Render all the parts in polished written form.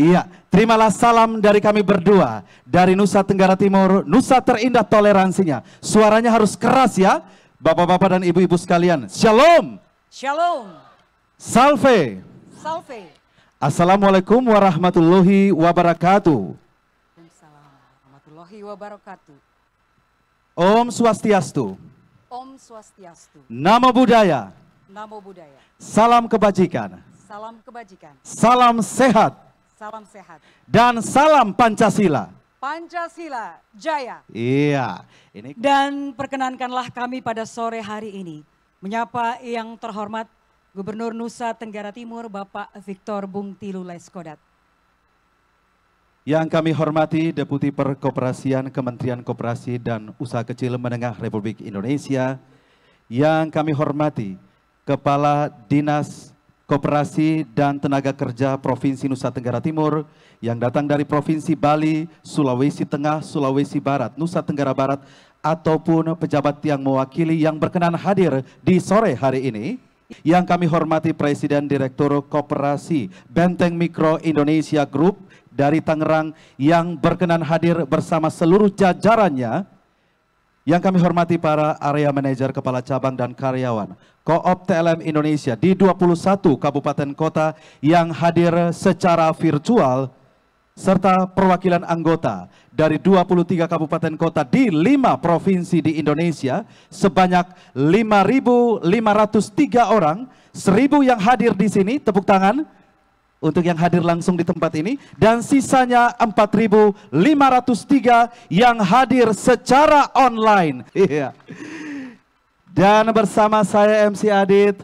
Iya, terimalah salam dari kami berdua dari Nusa Tenggara Timur, Nusa terindah toleransinya. Suaranya harus keras ya, bapak-bapak dan ibu-ibu sekalian. Shalom. Shalom. Salve. Salve. Assalamualaikum warahmatullahi wabarakatuh. Waalaikumsalam warahmatullahi wabarakatuh. Om Swastiastu. Om Swastiastu. Namo Buddhaya. Namo Buddhaya. Salam kebajikan. Salam kebajikan. Salam sehat. Salam sehat. Dan salam Pancasila. Pancasila Jaya. Iya. Dan perkenankanlah kami pada sore hari ini menyapa yang terhormat Gubernur Nusa Tenggara Timur Bapak Victor Bung Tilu Leskodat. Yang kami hormati Deputi Perkoperasian Kementerian Koperasi dan Usaha Kecil Menengah Republik Indonesia. Yang kami hormati Kepala Dinas Koperasi dan Tenaga Kerja Provinsi Nusa Tenggara Timur yang datang dari Provinsi Bali, Sulawesi Tengah, Sulawesi Barat, Nusa Tenggara Barat, ataupun pejabat yang mewakili yang berkenan hadir di sore hari ini. Yang kami hormati Presiden Direktur Koperasi Benteng Mikro Indonesia Group dari Tangerang yang berkenan hadir bersama seluruh jajarannya. Yang kami hormati para area manajer, kepala cabang dan karyawan Koop TLM Indonesia di 21 kabupaten kota yang hadir secara virtual, serta perwakilan anggota dari 23 kabupaten kota di 5 provinsi di Indonesia sebanyak 5.503 orang, 1.000 yang hadir di sini, tepuk tangan untuk yang hadir langsung di tempat ini, dan sisanya 4.503 yang hadir secara online. Iya. Dan bersama saya MC Adit.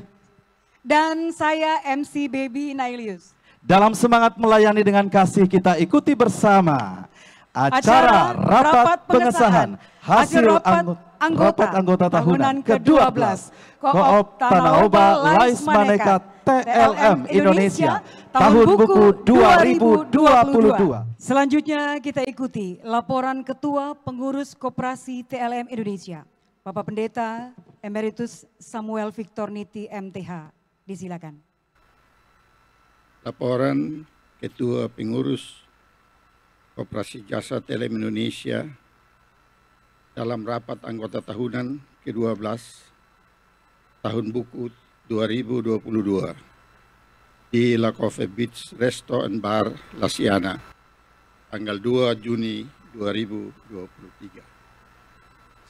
Dan saya MC Baby Nailius. Dalam semangat melayani dengan kasih, kita ikuti bersama acara Rapat Pengesahan Hasil Rapat Anggota Tahunan ke-12 Koop Tanah Oba Lais Maneka TLM Indonesia Tahun Buku 2022. Selanjutnya kita ikuti laporan Ketua Pengurus Koperasi TLM Indonesia, Bapak Pendeta Emeritus Samuel Victor Niti MTH. Disilakan. Laporan Ketua Pengurus Koperasi Jasa TLM Indonesia dalam rapat anggota tahunan ke-12 tahun buku 2022 di La Coffee Beach Resto and Bar Lasiana tanggal 2 Juni 2023.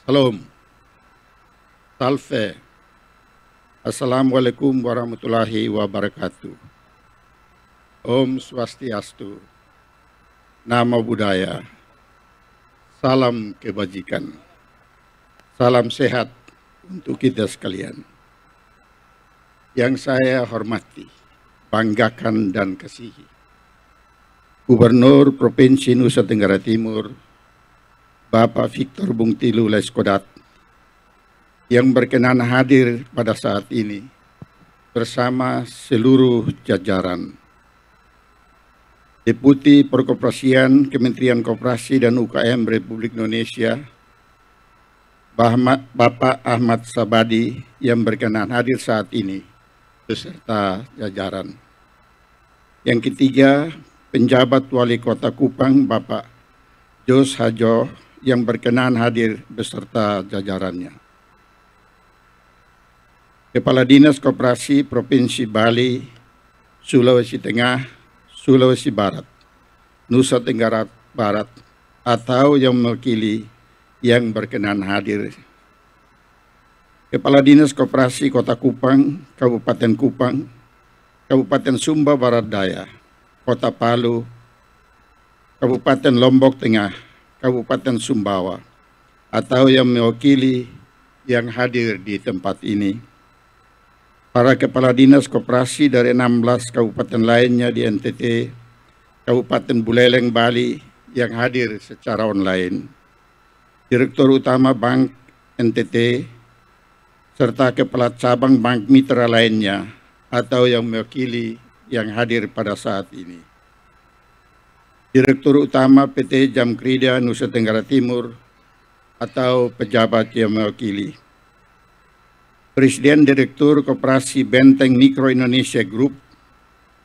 Salam. Salve. Assalamualaikum warahmatullahi wabarakatuh. Om Swastiastu. Namo Buddhaya. Salam kebajikan. Salam sehat untuk kita sekalian. Yang saya hormati, banggakan dan kasihi Gubernur Provinsi Nusa Tenggara Timur, Bapak Victor Bung Tilu Leskodat, yang berkenan hadir pada saat ini bersama seluruh jajaran. Deputi Perkoperasian Kementerian Koperasi dan UKM Republik Indonesia, Bapak Ahmad Sabadi yang berkenan hadir saat ini beserta jajaran. Yang ketiga, penjabat Wali Kota Kupang Bapak Jos Hajo yang berkenan hadir beserta jajarannya. Kepala Dinas Koperasi Provinsi Bali, Sulawesi Tengah, Sulawesi Barat, Nusa Tenggara Barat, atau yang mewakili yang berkenan hadir. Kepala Dinas Koperasi Kota Kupang, Kabupaten Kupang, Kabupaten Sumba Barat Daya, Kota Palu, Kabupaten Lombok Tengah, Kabupaten Sumbawa, atau yang mewakili yang hadir di tempat ini. Para Kepala Dinas Koperasi dari 16 kabupaten lainnya di NTT, Kabupaten Buleleng, Bali yang hadir secara online. Direktur Utama Bank NTT, serta Kepala Cabang Bank Mitra lainnya atau yang mewakili yang hadir pada saat ini. Direktur Utama PT Jamkrida Nusa Tenggara Timur atau pejabat yang mewakili. Presiden Direktur Koperasi Benteng Mikro Indonesia Group,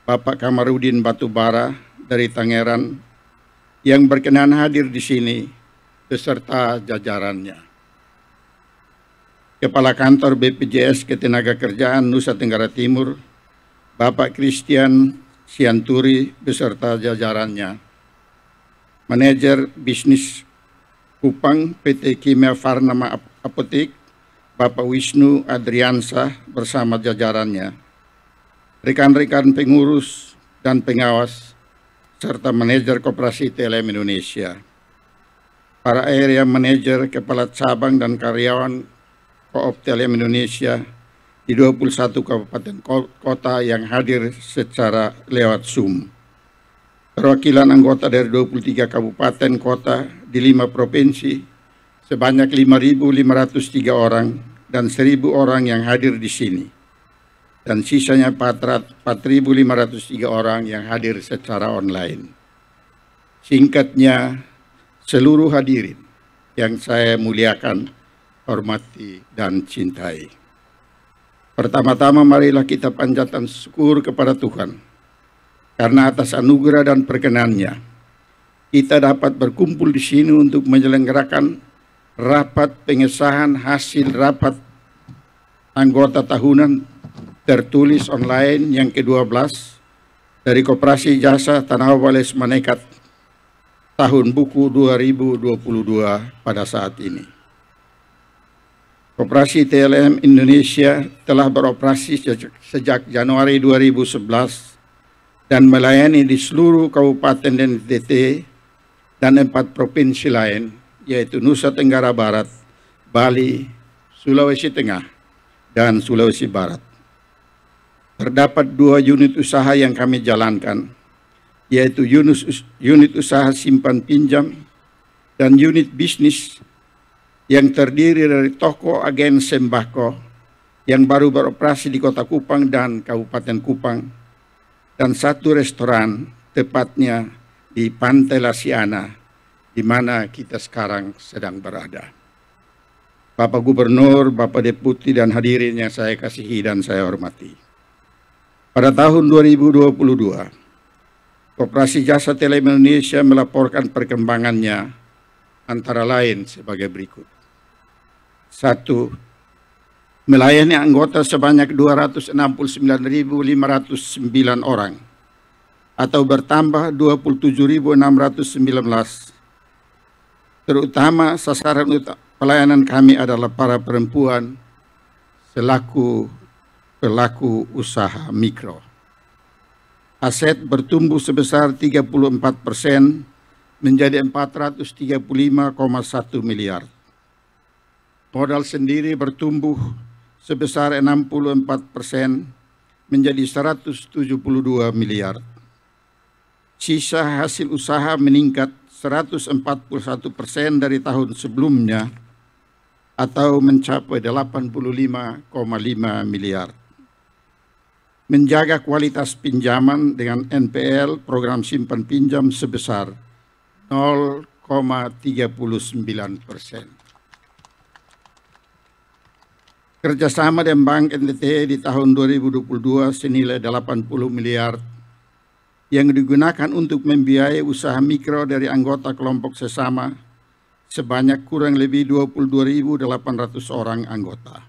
Bapak Kamarudin Batubara dari Tangerang yang berkenan hadir di sini beserta jajarannya. Kepala Kantor BPJS Ketenagakerjaan Nusa Tenggara Timur, Bapak Christian Sianturi beserta jajarannya. Manajer Bisnis Kupang PT Kimia Farma Apotek, Bapak Wisnu Adriansa bersama jajarannya. Rekan-rekan pengurus dan pengawas, serta manajer Koperasi TLM Indonesia. Para area manajer, kepala cabang dan karyawan Koop TLM Indonesia di 21 kabupaten kota yang hadir secara lewat Zoom. Perwakilan anggota dari 23 kabupaten kota di 5 provinsi sebanyak 5.503 orang dan 1.000 orang yang hadir di sini. Dan sisanya 4.503 orang yang hadir secara online. Singkatnya, seluruh hadirin yang saya muliakan, hormati, dan cintai. Pertama-tama marilah kita panjatkan syukur kepada Tuhan, karena atas anugerah dan perkenannya, kita dapat berkumpul di sini untuk menyelenggarakan rapat pengesahan hasil rapat anggota tahunan tertulis online yang ke-12 dari Koperasi Jasa Tanah Wales Manekat tahun buku 2022 pada saat ini. Koperasi TLM Indonesia telah beroperasi sejak Januari 2011 dan melayani di seluruh kabupaten dan NTT dan 4 provinsi lain, yaitu Nusa Tenggara Barat, Bali, Sulawesi Tengah, dan Sulawesi Barat. Terdapat 2 unit usaha yang kami jalankan, yaitu unit usaha simpan pinjam dan unit bisnis yang terdiri dari toko agen sembako yang baru beroperasi di Kota Kupang dan Kabupaten Kupang, dan 1 restoran tepatnya di Pantai Lasiana, di mana kita sekarang sedang berada. Bapak Gubernur, Bapak Deputi, dan hadirin yang saya kasihi dan saya hormati. Pada tahun 2022, Koperasi Jasa TLM Indonesia melaporkan perkembangannya antara lain sebagai berikut. 1. Melayani anggota sebanyak 269.509 orang atau bertambah 27.619. Terutama sasaran pelayanan kami adalah para perempuan selaku pelaku usaha mikro. Aset bertumbuh sebesar 34% menjadi 435,1 miliar. Modal sendiri bertumbuh sebesar 64% menjadi 172 miliar. Sisa hasil usaha meningkat 141% dari tahun sebelumnya atau mencapai 85,5 miliar. Menjaga kualitas pinjaman dengan NPL program simpan pinjam sebesar 0,39%. Kerjasama dengan Bank NTT di tahun 2022 senilai 80 miliar yang digunakan untuk membiayai usaha mikro dari anggota kelompok sesama sebanyak kurang lebih 22.800 orang anggota.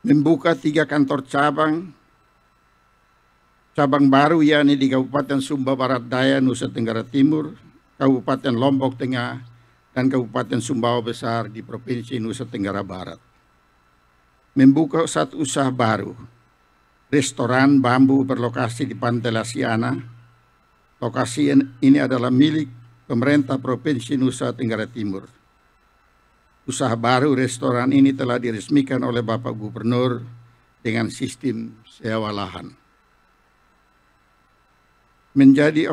Membuka 3 kantor cabang baru, yakni di Kabupaten Sumba Barat Daya, Nusa Tenggara Timur, Kabupaten Lombok Tengah, dan Kabupaten Sumbawa Besar di Provinsi Nusa Tenggara Barat. Membuka 1 usaha baru, restoran bambu berlokasi di Pantai Lasiana. Lokasi ini adalah milik pemerintah Provinsi Nusa Tenggara Timur. Usaha baru restoran ini telah diresmikan oleh Bapak Gubernur dengan sistem sewa lahan. Menjadi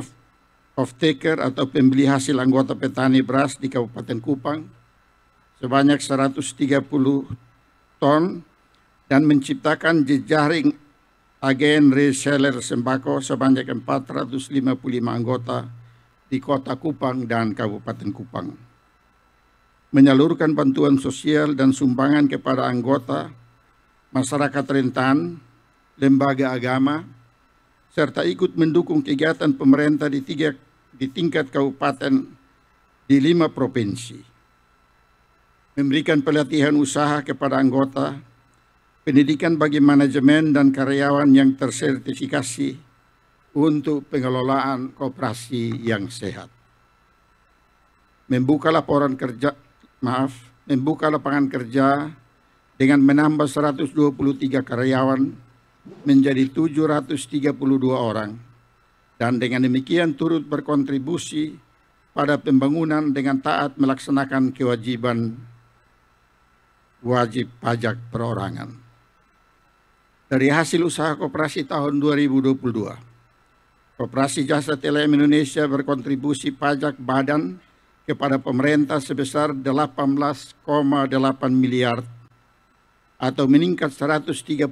off-taker atau pembeli hasil anggota petani beras di Kabupaten Kupang sebanyak 130 ton dan menciptakan jejaring agen reseller sembako sebanyak 455 anggota di Kota Kupang dan Kabupaten Kupang. Menyalurkan bantuan sosial dan sumbangan kepada anggota, masyarakat rentan, lembaga agama, serta ikut mendukung kegiatan pemerintah di tingkat kabupaten di 5 provinsi. Memberikan pelatihan usaha kepada anggota, pendidikan bagi manajemen dan karyawan yang tersertifikasi untuk pengelolaan koperasi yang sehat. Membuka lapangan kerja dengan menambah 123 karyawan menjadi 732 orang, dan dengan demikian turut berkontribusi pada pembangunan dengan taat melaksanakan kewajiban wajib pajak perorangan. Dari hasil usaha koperasi tahun 2022, Koperasi Jasa TLM Indonesia berkontribusi pajak badan kepada pemerintah sebesar 18,8 miliar atau meningkat 131%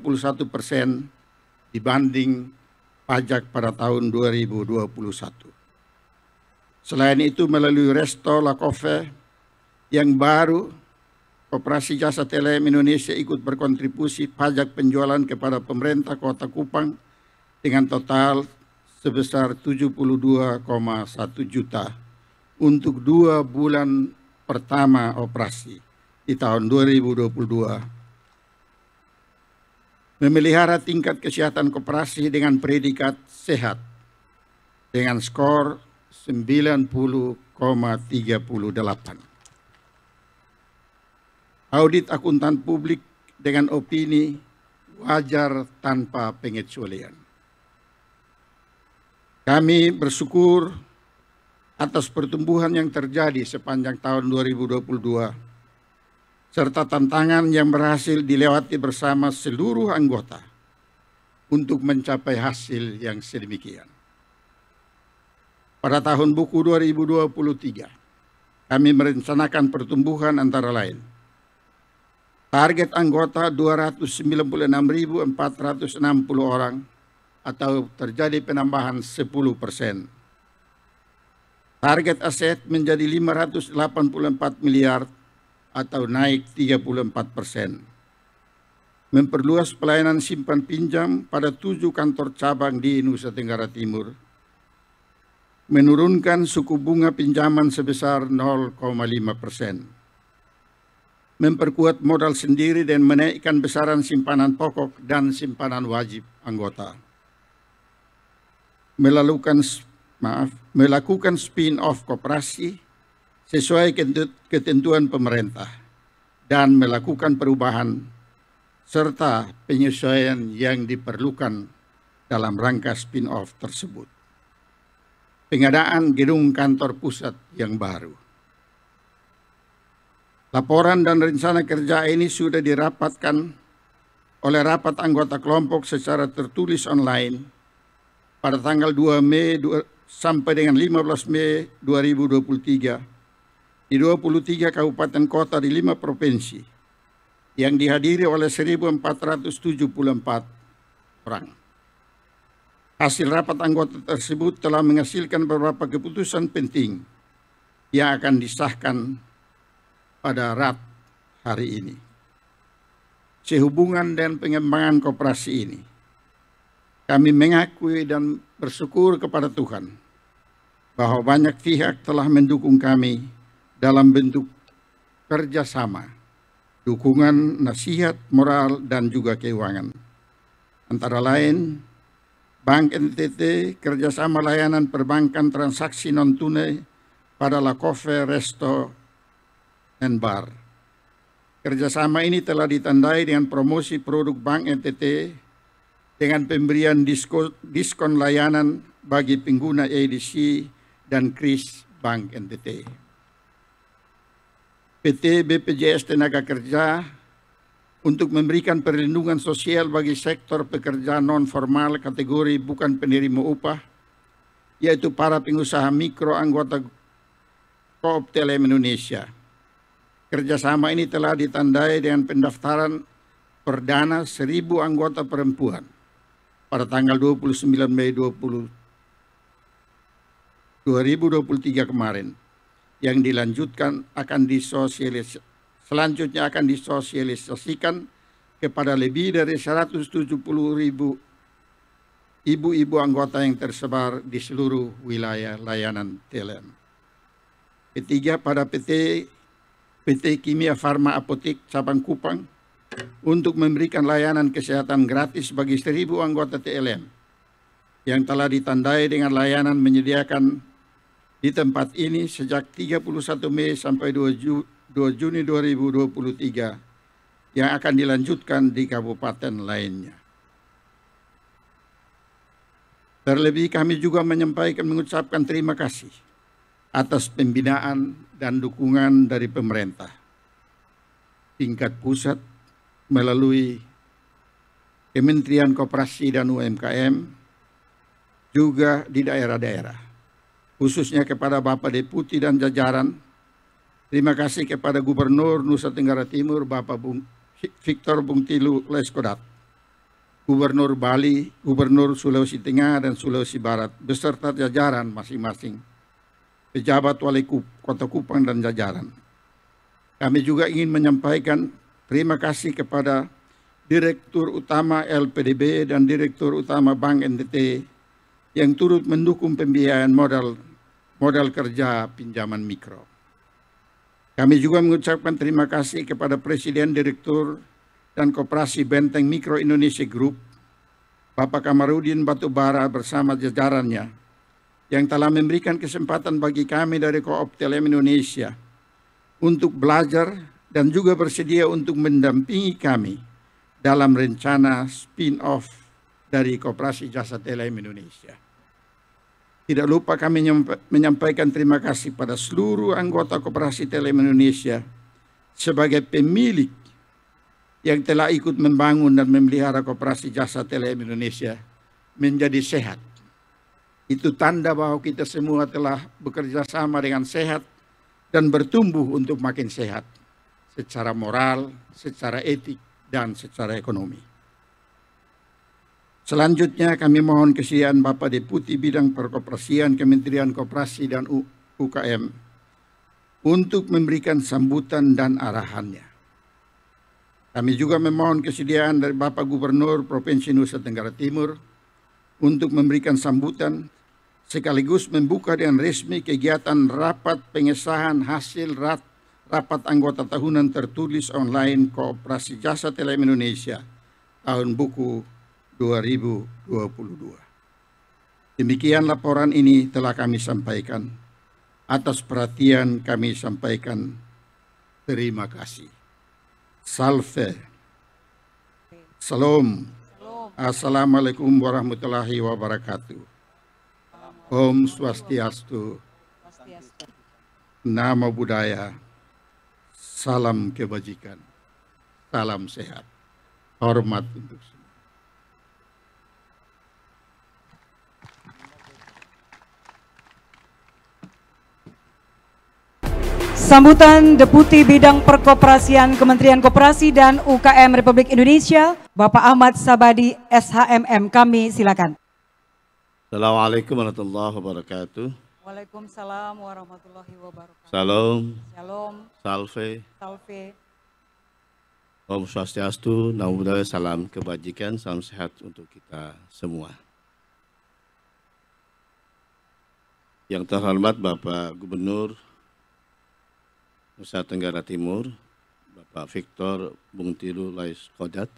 dibanding pajak pada tahun 2021. Selain itu, melalui Resto Lakofe yang baru, Koperasi Jasa TLM Indonesia ikut berkontribusi pajak penjualan kepada pemerintah Kota Kupang dengan total sebesar 72,1 juta untuk 2 bulan pertama operasi di tahun 2022. Memelihara tingkat kesehatan koperasi dengan predikat sehat dengan skor 90,38. Audit akuntan publik dengan opini wajar tanpa pengecualian. Kami bersyukur atas pertumbuhan yang terjadi sepanjang tahun 2022 serta tantangan yang berhasil dilewati bersama seluruh anggota untuk mencapai hasil yang sedemikian. Pada tahun buku 2023, kami merencanakan pertumbuhan antara lain: target anggota 296.460 orang atau terjadi penambahan 10%. Target aset menjadi 584 miliar atau naik 34%. Memperluas pelayanan simpan pinjam pada 7 kantor cabang di Nusa Tenggara Timur. Menurunkan suku bunga pinjaman sebesar 0,5%. Memperkuat modal sendiri dan menaikkan besaran simpanan pokok dan simpanan wajib anggota. Melakukan spin-off koperasi sesuai ketentuan pemerintah dan melakukan perubahan serta penyesuaian yang diperlukan dalam rangka spin-off tersebut. Pengadaan gedung kantor pusat yang baru. Laporan dan rencana kerja ini sudah dirapatkan oleh rapat anggota kelompok secara tertulis online pada tanggal 2 Mei sampai dengan 15 Mei 2023 di 23 kabupaten kota di 5 provinsi yang dihadiri oleh 1.474 orang. Hasil rapat anggota tersebut telah menghasilkan beberapa keputusan penting yang akan disahkan pada RAT hari ini. Sehubungan dengan pengembangan koperasi ini, kami mengakui dan bersyukur kepada Tuhan bahwa banyak pihak telah mendukung kami dalam bentuk kerjasama, dukungan, nasihat, moral, dan juga keuangan. Antara lain, Bank NTT kerjasama layanan perbankan transaksi non-tunai pada Lakofe Resto and Bar. Kerjasama ini telah ditandai dengan promosi produk Bank NTT dengan pemberian diskon layanan bagi pengguna EDC dan KRIS Bank NTT. PT BPJS Tenaga Kerja untuk memberikan perlindungan sosial bagi sektor pekerja non-formal kategori bukan penerima upah, yaitu para pengusaha mikro anggota Koop TLM Indonesia. Kerjasama ini telah ditandai dengan pendaftaran perdana 1.000 anggota perempuan pada tanggal 29 Mei 2023 kemarin, yang dilanjutkan selanjutnya akan disosialisasikan kepada lebih dari 170.000 ibu-ibu anggota yang tersebar di seluruh wilayah layanan TLM. Ketiga, pada PT Kimia Farma Apotek Cabang Kupang untuk memberikan layanan kesehatan gratis bagi 1.000 anggota TLM yang telah ditandai dengan layanan menyediakan di tempat ini sejak 31 Mei sampai 2 Juni 2023 yang akan dilanjutkan di kabupaten lainnya. Terlebih kami juga mengucapkan terima kasih atas pembinaan dan dukungan dari pemerintah tingkat pusat melalui Kementerian Koperasi dan UMKM, juga di daerah-daerah, khususnya kepada Bapak Deputi dan jajaran. Terima kasih kepada Gubernur Nusa Tenggara Timur, Bapak Victor Bungtilu Leskodat, Gubernur Bali, Gubernur Sulawesi Tengah dan Sulawesi Barat, beserta jajaran masing-masing, pejabat wali Kota Kupang dan jajaran. Kami juga ingin menyampaikan terima kasih kepada Direktur Utama LPDB dan Direktur Utama Bank NTT yang turut mendukung pembiayaan modal kerja pinjaman mikro. Kami juga mengucapkan terima kasih kepada Presiden Direktur dan Koperasi Benteng Mikro Indonesia Group, Bapak Kamarudin Batubara bersama jajarannya, yang telah memberikan kesempatan bagi kami dari Koop TLM Indonesia untuk belajar dan juga bersedia untuk mendampingi kami dalam rencana spin-off dari Koperasi Jasa TLM Indonesia. Tidak lupa kami menyampaikan terima kasih pada seluruh anggota Koperasi TLM Indonesia sebagai pemilik yang telah ikut membangun dan memelihara Koperasi Jasa TLM Indonesia menjadi sehat. Itu tanda bahwa kita semua telah bekerja sama dengan sehat dan bertumbuh untuk makin sehat secara moral, secara etik, dan secara ekonomi. Selanjutnya kami mohon kesediaan Bapak Deputi Bidang Perkoperasian Kementerian Koperasi dan UKM untuk memberikan sambutan dan arahannya. Kami juga memohon kesediaan dari Bapak Gubernur Provinsi Nusa Tenggara Timur untuk memberikan sambutan sekaligus membuka dengan resmi kegiatan rapat pengesahan hasil rapat anggota tahunan tertulis online Koperasi Jasa TLM Indonesia tahun buku 2022. Demikian laporan ini telah kami sampaikan. Atas perhatian kami sampaikan terima kasih. Salve. Salam. Assalamualaikum warahmatullahi wabarakatuh. Om Swastiastu. Namo Buddhaya. Salam kebajikan. Salam sehat. Hormat untuk semua. Sambutan Deputi Bidang Perkoperasian Kementerian Koperasi dan UKM Republik Indonesia, Bapak Ahmad Sabadi SHMM, kami silakan. Assalamualaikum warahmatullahi wabarakatuh. Waalaikumsalam warahmatullahi wabarakatuh. Salam. Shalom. Salve. Salve. Om Swastiastu, Namo Buddhaya, salam kebajikan, salam sehat untuk kita semua. Yang terhormat Bapak Gubernur Nusa Tenggara Timur, Bapak Victor Bungtilu Leskodat,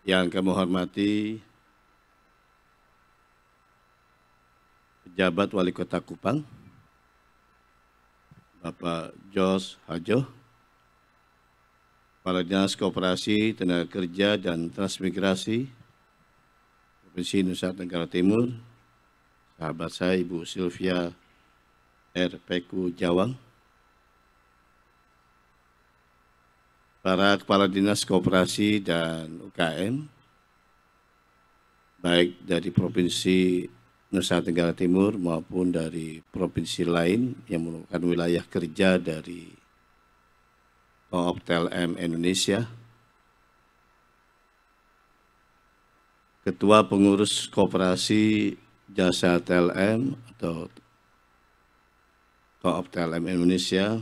yang kami hormati pejabat Wali Kota Kupang, Bapak Jos Hajo, Kepala Dinas Koperasi, Tenaga Kerja dan Transmigrasi Provinsi Nusa Tenggara Timur, sahabat saya Ibu Sylvia RPQ Jawang, para Kepala Dinas Koperasi dan UKM, baik dari Provinsi Nusa Tenggara Timur maupun dari provinsi lain yang merupakan wilayah kerja dari Koop TLM Indonesia, Ketua Pengurus Koperasi Jasa TLM atau Koop TLM Indonesia,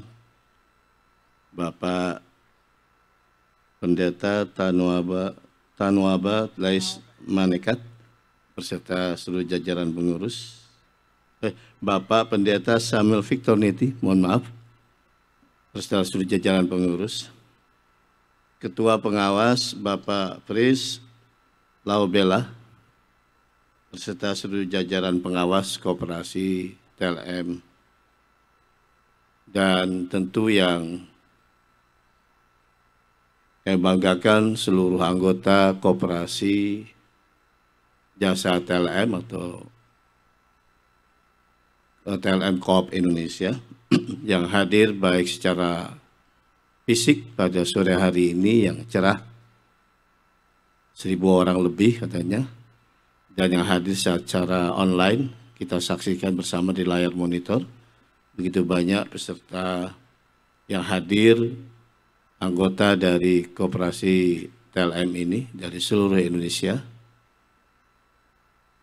Bapak Pendeta Tanuaba Manekat beserta seluruh jajaran pengurus, Bapak Pendeta Samuel Victor Niti, mohon maaf, beserta seluruh jajaran pengurus, Ketua Pengawas Bapak Pris Laubela, beserta seluruh jajaran pengawas Koperasi TLM, dan tentu yang saya banggakan seluruh anggota Koperasi Jasa TLM atau TLM Koop Indonesia yang hadir baik secara fisik pada sore hari ini yang cerah, 1.000 orang lebih katanya, dan yang hadir secara online kita saksikan bersama di layar monitor. Begitu banyak peserta yang hadir, anggota dari Koperasi TLM ini dari seluruh Indonesia.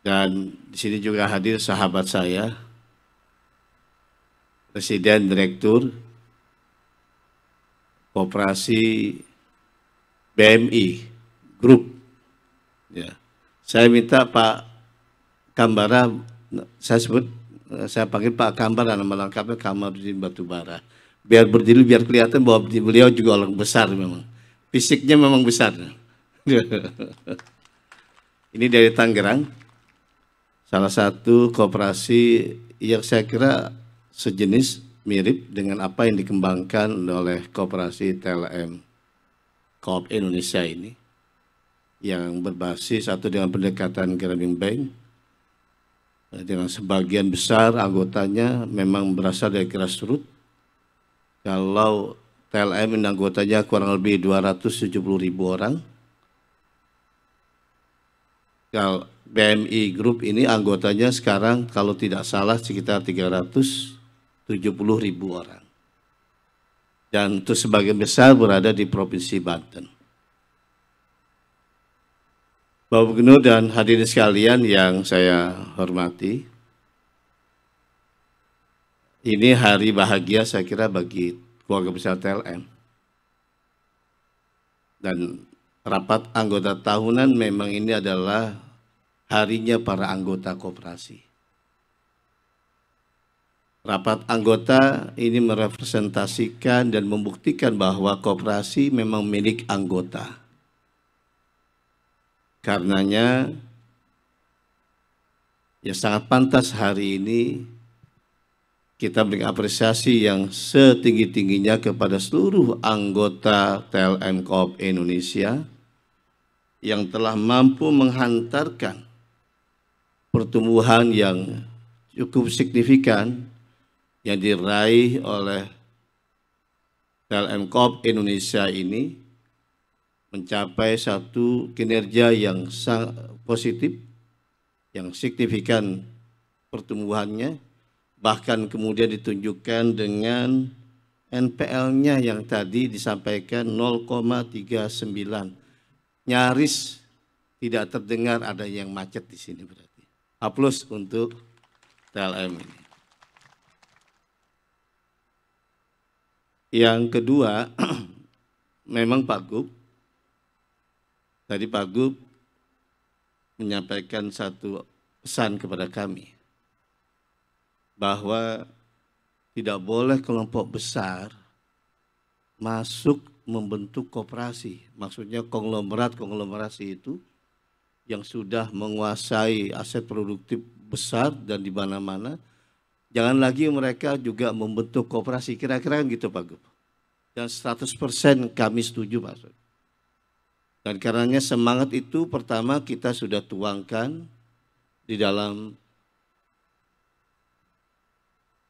Dan di sini juga hadir sahabat saya, Presiden Direktur Koperasi BMI Group. Ya. Saya minta Pak Kambara, saya panggil Pak Kambara, nama lengkapnya Kamarudin Batubara. Biar berdiri, biar kelihatan bahwa beliau juga orang besar memang. Fisiknya memang besar. Ini dari Tangerang, salah satu koperasi yang saya kira sejenis mirip dengan apa yang dikembangkan oleh Koperasi TLM Koop Indonesia ini, yang berbasis satu dengan pendekatan Grameen Bank, dengan sebagian besar anggotanya memang berasal dari grassroots. Kalau TLM ini anggotanya kurang lebih 270.000 orang. Kalau BMI Group ini anggotanya sekarang kalau tidak salah sekitar 370.000 orang. Dan itu sebagian besar berada di Provinsi Banten. Bapak Gubernur dan hadirin sekalian yang saya hormati, ini hari bahagia saya kira bagi keluarga besar TLM. Dan rapat anggota tahunan memang ini adalah harinya para anggota koperasi. Rapat anggota ini merepresentasikan dan membuktikan bahwa koperasi memang milik anggota. Karenanya, ya sangat pantas hari ini kita beri apresiasi yang setinggi-tingginya kepada seluruh anggota TLM Koop Indonesia yang telah mampu menghantarkan pertumbuhan yang cukup signifikan yang diraih oleh TLM Koop Indonesia ini mencapai satu kinerja yang sangat positif, yang signifikan pertumbuhannya, bahkan kemudian ditunjukkan dengan NPL-nya yang tadi disampaikan 0,39. Nyaris tidak terdengar ada yang macet di sini berarti. Aplaus untuk TLM ini. Yang kedua, memang Pak Gub, tadi Pak Gub menyampaikan satu pesan kepada kami, bahwa tidak boleh kelompok besar masuk membentuk koperasi. Maksudnya konglomerasi itu yang sudah menguasai aset produktif besar dan di mana-mana, jangan lagi mereka juga membentuk koperasi. Kira-kira gitu Pak Gub. Dan 100% kami setuju Pak. Dan karenanya semangat itu pertama kita sudah tuangkan di dalam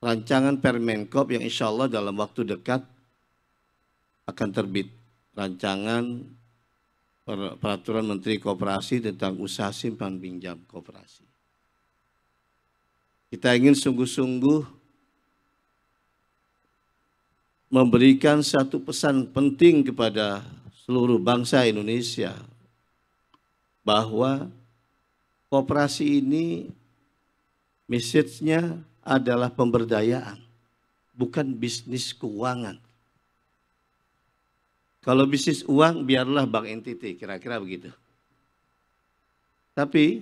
rancangan Permenkop yang insya Allah dalam waktu dekat akan terbit. Rancangan Peraturan Menteri Koperasi tentang usaha simpan pinjam koperasi. Kita ingin sungguh-sungguh memberikan satu pesan penting kepada seluruh bangsa Indonesia bahwa koperasi ini message-nya adalah pemberdayaan, bukan bisnis keuangan. Kalau bisnis uang biarlah bank entity, kira-kira begitu. Tapi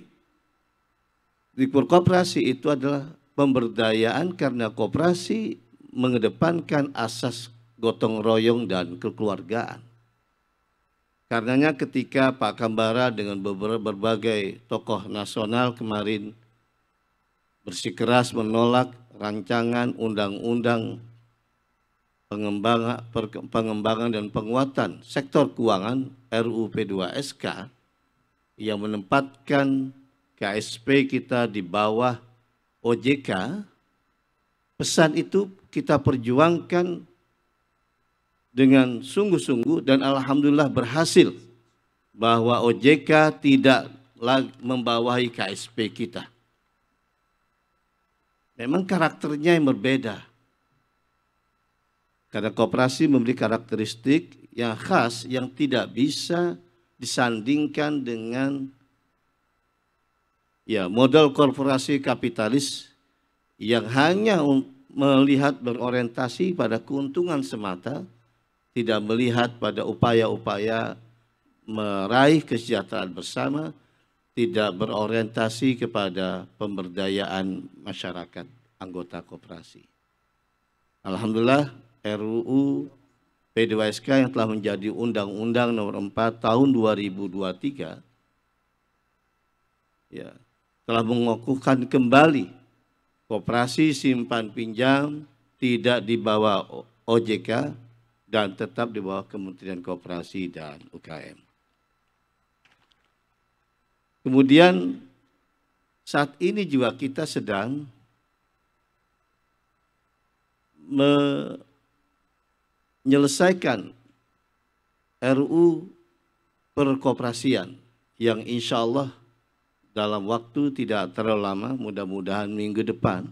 di koperasi itu adalah pemberdayaan karena koperasi mengedepankan asas gotong royong dan kekeluargaan. Karenanya ketika Pak Kambara dengan berbagai tokoh nasional kemarin bersikeras menolak rancangan undang-undang pengembangan dan penguatan sektor keuangan RUU P2SK yang menempatkan KSP kita di bawah OJK, pesan itu kita perjuangkan dengan sungguh-sungguh dan alhamdulillah berhasil bahwa OJK tidak lagi membawahi KSP kita. Memang karakternya yang berbeda. Karena koperasi memiliki karakteristik yang khas yang tidak bisa disandingkan dengan model korporasi kapitalis yang hanya melihat berorientasi pada keuntungan semata, tidak melihat pada upaya-upaya meraih kesejahteraan bersama, tidak berorientasi kepada pemberdayaan masyarakat anggota koperasi. Alhamdulillah RUU P2SK yang telah menjadi Undang-Undang Nomor 4 Tahun 2023 telah mengukuhkan kembali koperasi simpan pinjam tidak di bawah OJK dan tetap di bawah Kementerian Koperasi dan UKM. Kemudian saat ini juga kita sedang menyelesaikan RUU perkoperasian yang insya Allah dalam waktu tidak terlalu lama, mudah-mudahan minggu depan,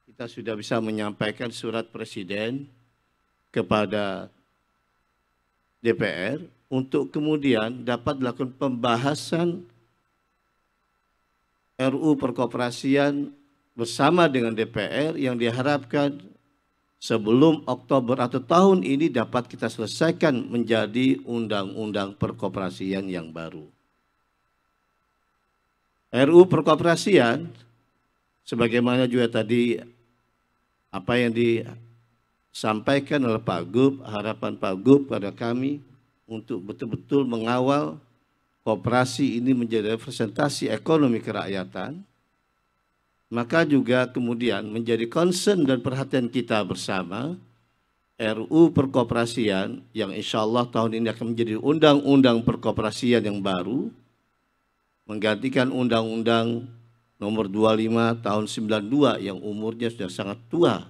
kita sudah bisa menyampaikan surat Presiden kepada DPR untuk kemudian dapat dilakukan pembahasan RUU perkoperasian bersama dengan DPR yang diharapkan sebelum Oktober atau tahun ini dapat kita selesaikan menjadi undang-undang perkoperasian yang baru. RUU perkoperasian sebagaimana juga tadi apa yang disampaikan oleh Pak Gub, harapan Pak Gub pada kami untuk betul-betul mengawal koperasi ini menjadi representasi ekonomi kerakyatan, maka juga kemudian menjadi concern dan perhatian kita bersama RUU perkoperasian yang insya Allah tahun ini akan menjadi undang-undang perkoperasian yang baru, menggantikan Undang-Undang Nomor 25 Tahun 92 yang umurnya sudah sangat tua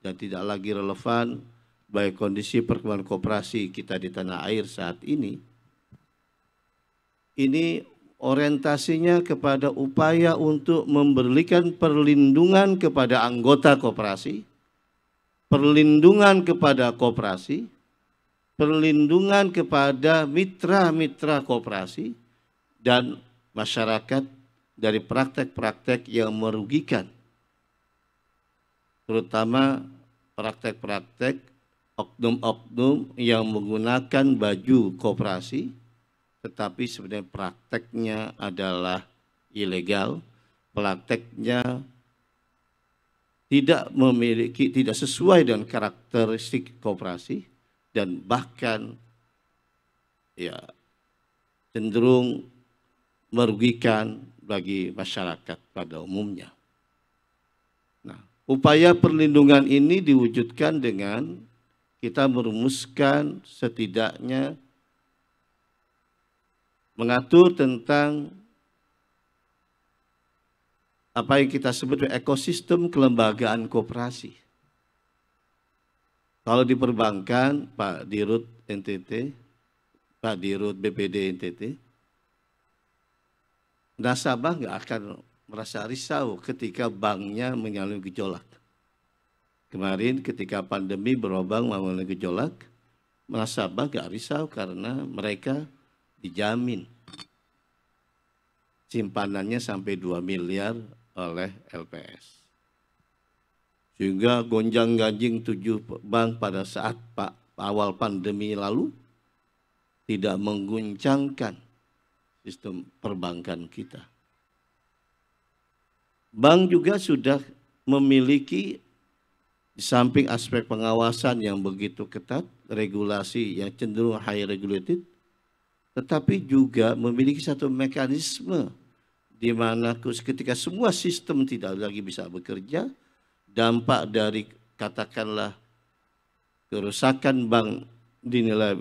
dan tidak lagi relevan bagi kondisi perkembangan koperasi kita di tanah air saat ini. Ini orientasinya kepada upaya untuk memberikan perlindungan kepada anggota koperasi, perlindungan kepada koperasi, perlindungan kepada mitra-mitra koperasi, dan masyarakat dari praktek-praktek yang merugikan, terutama praktek-praktek oknum-oknum yang menggunakan baju koperasi, tetapi sebenarnya prakteknya adalah ilegal, prakteknya tidak sesuai dengan karakteristik koperasi dan bahkan cenderung merugikan bagi masyarakat pada umumnya. Nah, upaya perlindungan ini diwujudkan dengan kita merumuskan setidaknya mengatur tentang apa yang kita sebut ekosistem kelembagaan koperasi. Kalau di perbankan, Pak Dirut NTT, Pak Dirut BPD NTT, nasabah nggak akan merasa risau ketika banknya mengalami gejolak. Kemarin ketika pandemi berobang mengalami gejolak, nasabah nggak risau karena mereka dijamin simpanannya sampai 2 miliar oleh LPS. Sehingga gonjang-ganjing 7 bank pada saat awal pandemi lalu tidak mengguncangkan sistem perbankan kita. Bank juga sudah memiliki di samping aspek pengawasan yang begitu ketat, regulasi yang cenderung high regulated, tetapi juga memiliki satu mekanisme di mana ketika semua sistem tidak lagi bisa bekerja, dampak dari katakanlah kerusakan bank dinilai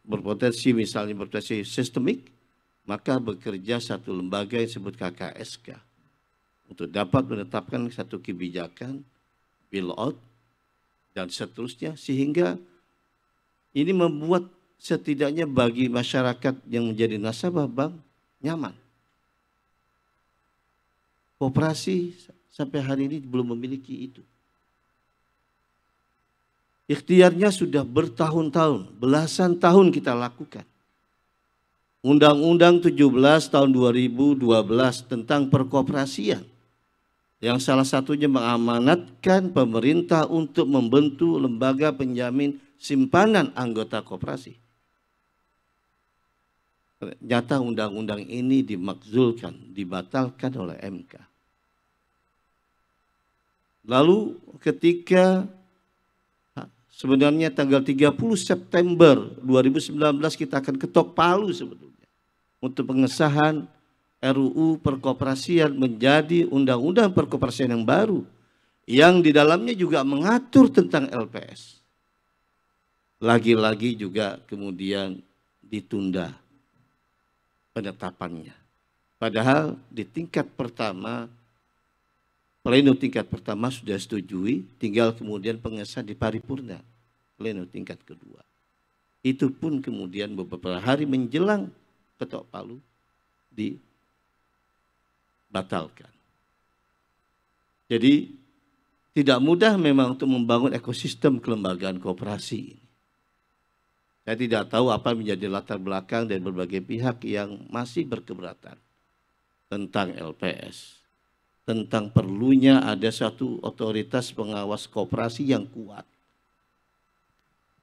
berpotensi, misalnya berpotensi sistemik, maka bekerja satu lembaga yang disebut KKSK untuk dapat menetapkan satu kebijakan bailout dan seterusnya, sehingga ini membuat setidaknya bagi masyarakat yang menjadi nasabah bank nyaman. Koperasi sampai hari ini belum memiliki itu. Ikhtiarnya sudah bertahun-tahun, belasan tahun kita lakukan. Undang-Undang 17 tahun 2012 tentang perkoperasian, yang salah satunya mengamanatkan pemerintah untuk membentuk lembaga penjamin simpanan anggota koperasi. Ternyata undang-undang ini dimakzulkan, dibatalkan oleh MK. Lalu ketika sebenarnya tanggal 30 September 2019 kita akan ketok palu sebetulnya untuk pengesahan RUU perkoperasian menjadi undang-undang perkoperasian yang baru yang di dalamnya juga mengatur tentang LPS. Lagi-lagi juga kemudian ditunda penetapannya. Padahal di tingkat pertama, pleno tingkat pertama sudah setujui, tinggal kemudian pengesahan di paripurna, pleno tingkat kedua. Itu pun kemudian beberapa hari menjelang ketok palu dibatalkan. Jadi tidak mudah memang untuk membangun ekosistem kelembagaan koperasi ini. Saya tidak tahu apa menjadi latar belakang dari berbagai pihak yang masih berkeberatan tentang LPS. Tentang perlunya ada satu otoritas pengawas koperasi yang kuat.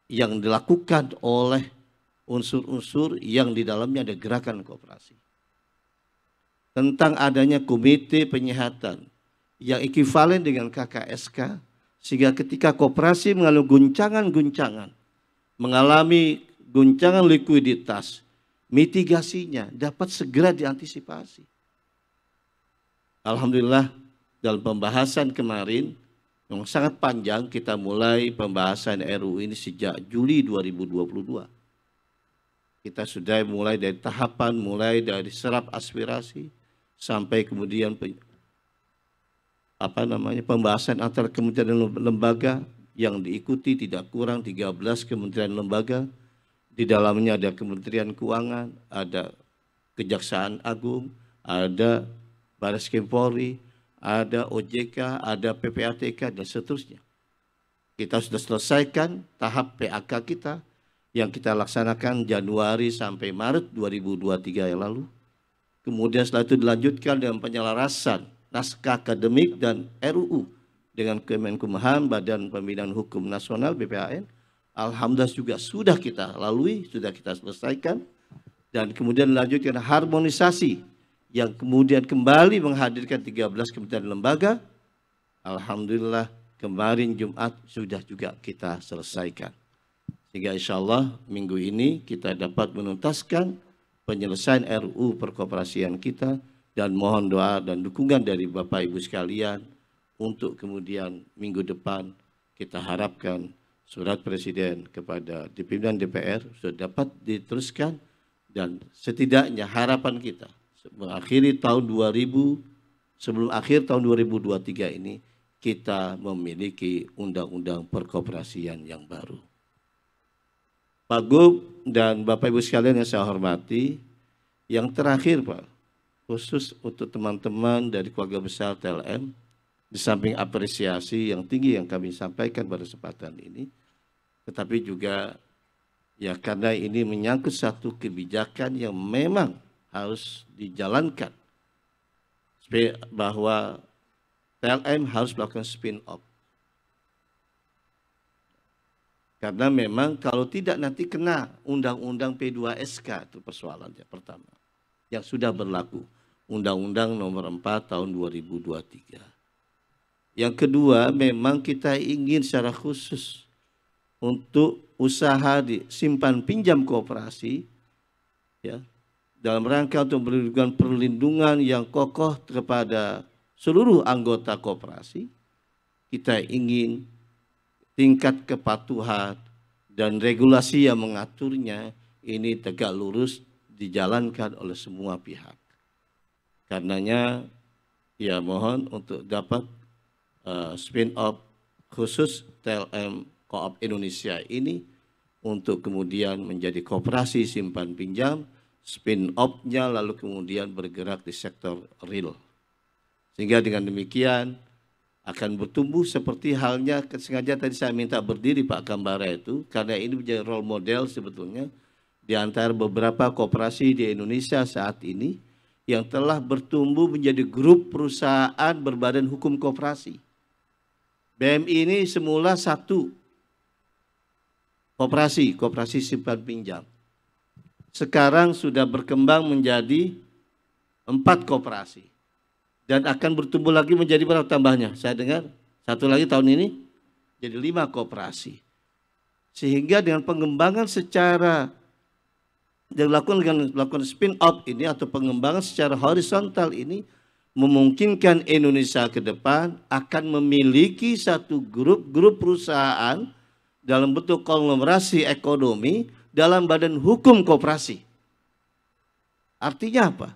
Yang dilakukan oleh unsur-unsur yang di dalamnya ada gerakan koperasi. Tentang adanya komite penyehatan yang ekivalen dengan KKSK, sehingga ketika koperasi mengalami guncangan-guncangan, mengalami guncangan likuiditas, mitigasinya dapat segera diantisipasi. Alhamdulillah dalam pembahasan kemarin yang sangat panjang, kita mulai pembahasan RUU ini sejak Juli 2022. Kita sudah mulai dari tahapan, mulai dari serap aspirasi sampai kemudian pembahasan antara kementerian dan lembaga yang diikuti tidak kurang 13 kementerian lembaga. Di dalamnya ada Kementerian Keuangan, ada Kejaksaan Agung, ada Bareskrim Polri, ada OJK, ada PPATK, dan seterusnya. Kita sudah selesaikan tahap PAK kita yang kita laksanakan Januari sampai Maret 2023 yang lalu. Kemudian setelah itu dilanjutkan dengan penyelarasan naskah akademik dan RUU dengan Kemenkumham, Badan Pembinaan Hukum Nasional BPHN. Alhamdulillah juga sudah kita lalui, sudah kita selesaikan. Dan kemudian dilanjutkan harmonisasi yang kemudian kembali menghadirkan 13 kementerian lembaga. Alhamdulillah kemarin Jumat sudah juga kita selesaikan. Sehingga insya Allah minggu ini kita dapat menuntaskan penyelesaian RUU perkoperasian kita, dan mohon doa dan dukungan dari Bapak Ibu sekalian untuk kemudian minggu depan kita harapkan surat Presiden kepada pimpinan DPR sudah dapat diteruskan, dan setidaknya harapan kita mengakhiri tahun 2000, sebelum akhir tahun 2023 ini kita memiliki undang-undang perkoperasian yang baru. Pak Gub dan Bapak Ibu sekalian yang saya hormati, yang terakhir Pak, khusus untuk teman-teman dari keluarga besar TLM, di samping apresiasi yang tinggi yang kami sampaikan pada kesempatan ini, tetapi juga ya karena ini menyangkut satu kebijakan yang memang harus dijalankan, bahwa TLM harus melakukan spin-off. Karena memang kalau tidak nanti kena undang-undang P2SK, itu persoalannya pertama. yang sudah berlaku. Undang-Undang Nomor 4 Tahun 2023. Yang kedua, memang kita ingin secara khusus untuk usaha di simpan pinjam koperasi, ya, dalam rangka untuk memberikan perlindungan yang kokoh kepada seluruh anggota koperasi. Kita ingin tingkat kepatuhan dan regulasi yang mengaturnya ini tegak lurus dijalankan oleh semua pihak. Karenanya, ya mohon untuk dapat spin-off khusus TLM Co-op Indonesia ini untuk kemudian menjadi koperasi simpan pinjam, spin-off-nya lalu kemudian bergerak di sektor real. Sehingga dengan demikian akan bertumbuh seperti halnya, sengaja tadi saya minta berdiri Pak Kambara itu, karena ini menjadi role model sebetulnya di antara beberapa koperasi di Indonesia saat ini yang telah bertumbuh menjadi grup perusahaan berbadan hukum koperasi. BMI ini semula satu koperasi simpan pinjam. Sekarang sudah berkembang menjadi 4 koperasi. Dan akan bertumbuh lagi menjadi berapa tambahnya? Saya dengar satu lagi tahun ini jadi 5 koperasi. Sehingga dengan pengembangan secara dilakukan spin-off ini atau pengembangan secara horizontal ini memungkinkan Indonesia ke depan akan memiliki satu grup perusahaan dalam bentuk konglomerasi ekonomi dalam badan hukum koperasi. Artinya apa?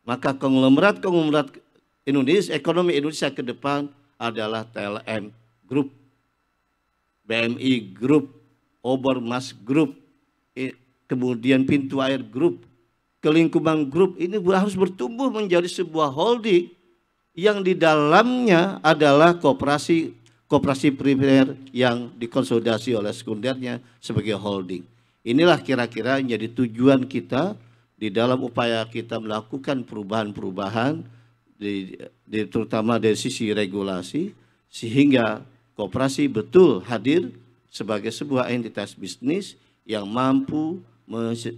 Maka konglomerat Indonesia, ekonomi Indonesia ke depan adalah TLM Group, BMI Group, Obermas Group, kemudian Pintu Air Group, Kelingkuman Group. Ini harus bertumbuh menjadi sebuah holding yang di dalamnya adalah koperasi primer yang dikonsolidasi oleh sekundernya sebagai holding. Inilah kira-kira menjadi tujuan kita di dalam upaya kita melakukan perubahan-perubahan terutama dari sisi regulasi, sehingga koperasi betul hadir sebagai sebuah entitas bisnis yang mampu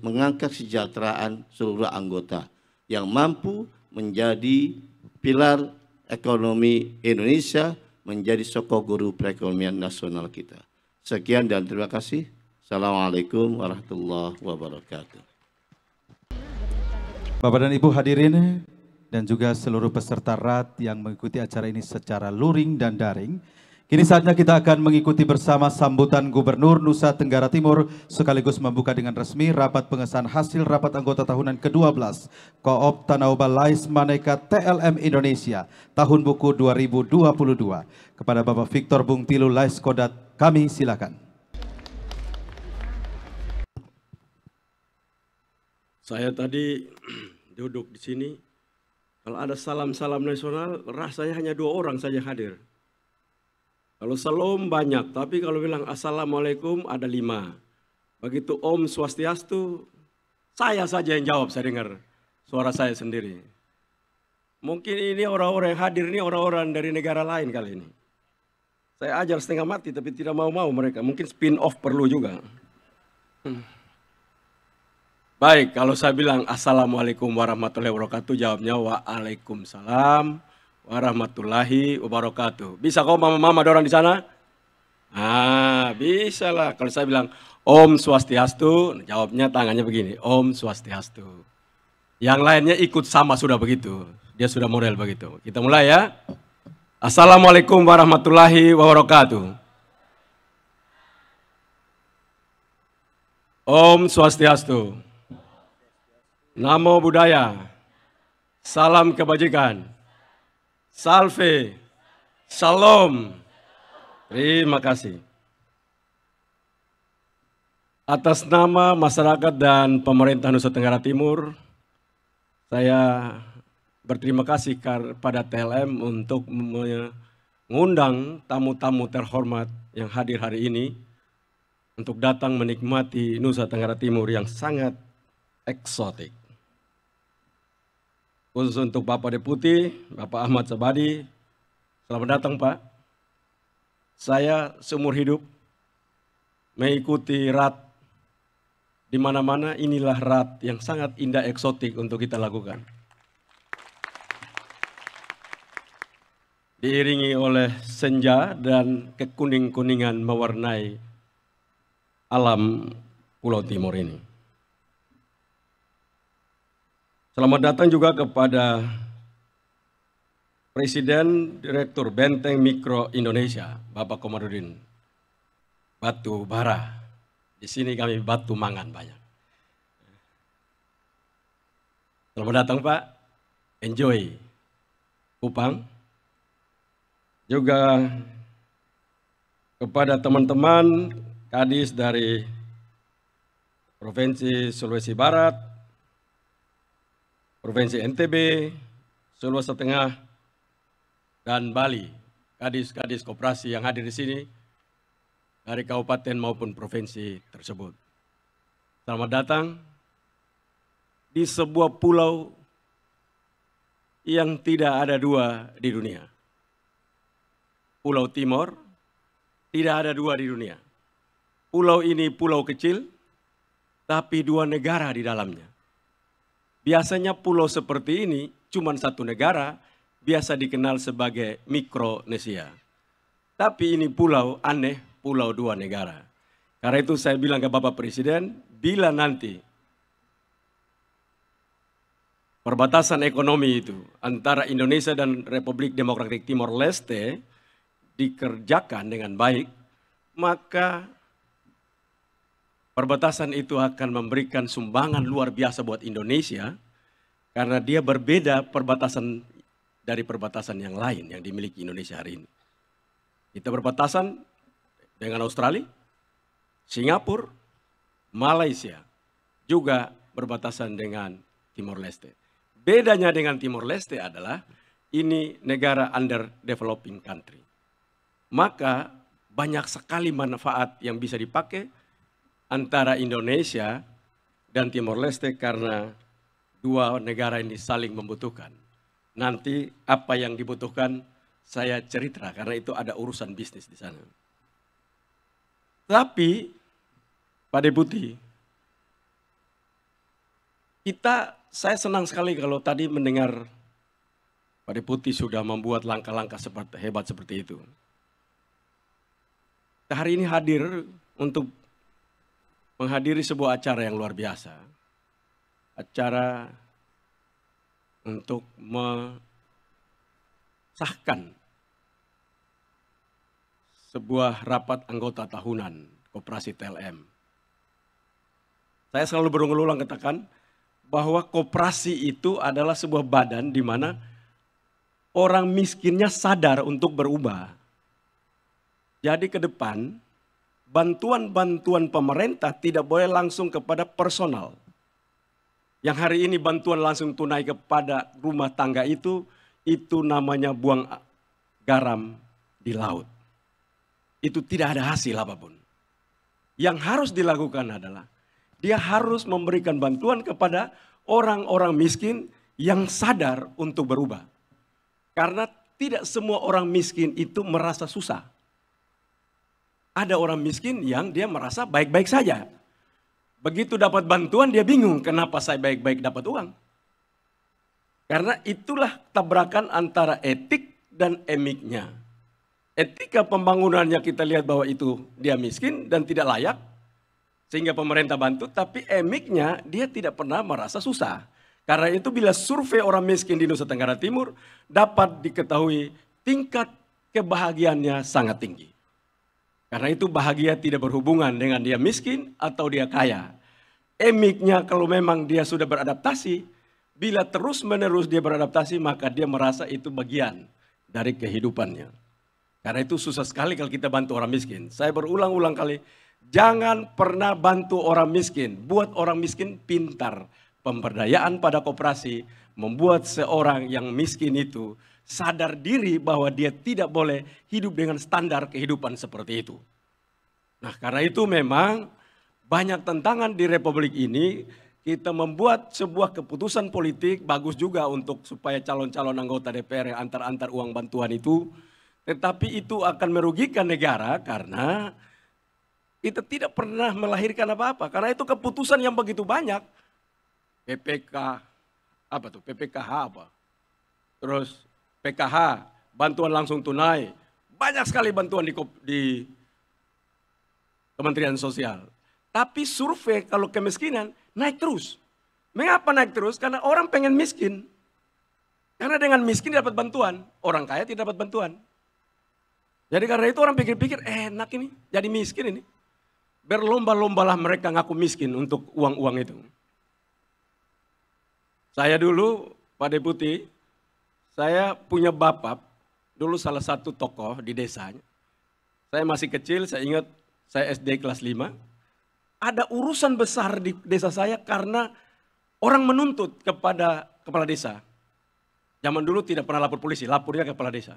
mengangkat kesejahteraan seluruh anggota, yang mampu menjadi pilar ekonomi Indonesia, menjadi sokong guru perekonomian nasional kita. Sekian dan terima kasih. Assalamualaikum warahmatullahi wabarakatuh. Bapak dan Ibu hadirin dan juga seluruh peserta RAT yang mengikuti acara ini secara luring dan daring. Kini saatnya kita akan mengikuti bersama sambutan Gubernur Nusa Tenggara Timur sekaligus membuka dengan resmi rapat pengesahan hasil rapat anggota tahunan ke-12 Co-op Tanah Oba Lais Maneka TLM Indonesia tahun buku 2022. Kepada Bapak Victor Bungtilu Lais Kodat, kami silakan. Saya tadi duduk di sini. Kalau ada salam-salam nasional, rasanya hanya 2 orang saja hadir. Kalau salam banyak, tapi kalau bilang assalamualaikum ada 5. Begitu Om Swastiastu, saya saja yang jawab, saya dengar suara saya sendiri. Mungkin ini orang-orang yang hadir ini orang-orang dari negara lain kali ini. Saya ajar setengah mati tapi tidak mau-mau mereka, mungkin spin-off perlu juga. Baik, kalau saya bilang assalamualaikum warahmatullahi wabarakatuh, jawabnya waalaikumsalam warahmatullahi wabarakatuh. Bisa kok mama-mama ada orang di sana? Bisa lah. Kalau saya bilang Om Swastiastu, jawabnya tangannya begini, Om Swastiastu. Yang lainnya ikut sama sudah begitu. Dia sudah model begitu. Kita mulai ya. Assalamualaikum warahmatullahi wabarakatuh. Om Swastiastu. Namo Buddhaya, salam kebajikan, salve, shalom, terima kasih. Atas nama masyarakat dan pemerintah Nusa Tenggara Timur, saya berterima kasih kepada TLM untuk mengundang tamu-tamu terhormat yang hadir hari ini untuk datang menikmati Nusa Tenggara Timur yang sangat eksotik. Khusus untuk Bapak Deputi, Bapak Ahmad Sabadi, selamat datang Pak. Saya seumur hidup mengikuti RAT di mana-mana inilah rat yang sangat indah eksotik untuk kita lakukan. Diiringi oleh senja dan kekuning-kuningan mewarnai alam Pulau Timor ini. Selamat datang juga kepada Presiden Direktur Benteng Mikro Indonesia, Bapak Komarudin Batu Bara. Di sini kami batu mangan banyak. Selamat datang Pak, enjoy Kupang. Juga kepada teman-teman Kadis dari Provinsi Sulawesi Barat, Provinsi NTB, Sulawesi Tengah, dan Bali, Kadis-kadis koperasi yang hadir di sini dari kabupaten maupun provinsi tersebut. Selamat datang di sebuah pulau yang tidak ada dua di dunia. Pulau Timor tidak ada dua di dunia. Pulau ini pulau kecil, tapi dua negara di dalamnya. Biasanya pulau seperti ini cuma satu negara, biasa dikenal sebagai Mikronesia. Tapi ini pulau aneh, pulau dua negara. Karena itu saya bilang ke Bapak Presiden, bila nanti perbatasan ekonomi itu antara Indonesia dan Republik Demokratik Timor Leste dikerjakan dengan baik, maka perbatasan itu akan memberikan sumbangan luar biasa buat Indonesia, karena dia berbeda perbatasan dari perbatasan yang lain yang dimiliki Indonesia hari ini. Kita berbatasan dengan Australia, Singapura, Malaysia, juga berbatasan dengan Timor Leste. Bedanya dengan Timor Leste adalah ini negara under developing country. Maka banyak sekali manfaat yang bisa dipakai antara Indonesia dan Timor Leste karena dua negara ini saling membutuhkan. Nanti apa yang dibutuhkan saya cerita karena itu ada urusan bisnis di sana. Tapi Pak Deputi, saya senang sekali kalau tadi mendengar Pak Deputi sudah membuat langkah-langkah hebat seperti itu. Hari ini hadir untuk menghadiri sebuah acara yang luar biasa. Acara untuk mensahkan sebuah rapat anggota tahunan Koperasi TLM. Saya selalu berulang-ulang katakan bahwa koperasi itu adalah sebuah badan di mana orang miskinnya sadar untuk berubah. Jadi ke depan, bantuan-bantuan pemerintah tidak boleh langsung kepada personal. Yang hari ini bantuan langsung tunai kepada rumah tangga itu namanya buang garam di laut. Itu tidak ada hasil apapun. Yang harus dilakukan adalah, dia harus memberikan bantuan kepada orang-orang miskin yang sadar untuk berubah. Karena tidak semua orang miskin itu merasa susah. Ada orang miskin yang dia merasa baik-baik saja. Begitu dapat bantuan dia bingung, kenapa saya baik-baik dapat uang. Karena itulah tabrakan antara etik dan emiknya. Etika pembangunannya kita lihat bahwa itu dia miskin dan tidak layak. Sehingga pemerintah bantu, tapi emiknya dia tidak pernah merasa susah. Karena itu bila survei orang miskin di Nusa Tenggara Timur dapat diketahui tingkat kebahagiaannya sangat tinggi. Karena itu bahagia tidak berhubungan dengan dia miskin atau dia kaya. Emiknya kalau memang dia sudah beradaptasi, bila terus-menerus dia beradaptasi maka dia merasa itu bagian dari kehidupannya. Karena itu susah sekali kalau kita bantu orang miskin. Saya berulang-ulang kali, jangan pernah bantu orang miskin. Buat orang miskin pintar. Pemberdayaan pada koperasi membuat seorang yang miskin itu sadar diri bahwa dia tidak boleh hidup dengan standar kehidupan seperti itu. Nah, karena itu memang banyak tantangan di Republik ini. Kita membuat sebuah keputusan politik bagus juga untuk supaya calon-calon anggota DPR yang antar-antar uang bantuan itu. Tetapi itu akan merugikan negara karena kita tidak pernah melahirkan apa-apa. Karena itu keputusan yang begitu banyak. PPK, apa tuh? PPKH apa? Terus PKH, bantuan langsung tunai. Banyak sekali bantuan di Kementerian Sosial. Tapi survei kalau kemiskinan naik terus. Mengapa naik terus? Karena orang pengen miskin. Karena dengan miskin dapat bantuan, orang kaya tidak dapat bantuan. Jadi karena itu orang pikir-pikir, enak ini, jadi miskin ini. Berlomba-lombalah mereka ngaku miskin untuk uang-uang itu. Saya dulu, Pak Deputi, saya punya bapak, dulu salah satu tokoh di desanya. Saya masih kecil, saya ingat saya SD kelas 5. Ada urusan besar di desa saya karena orang menuntut kepada kepala desa. Zaman dulu tidak pernah lapor polisi, lapornya ke kepala desa.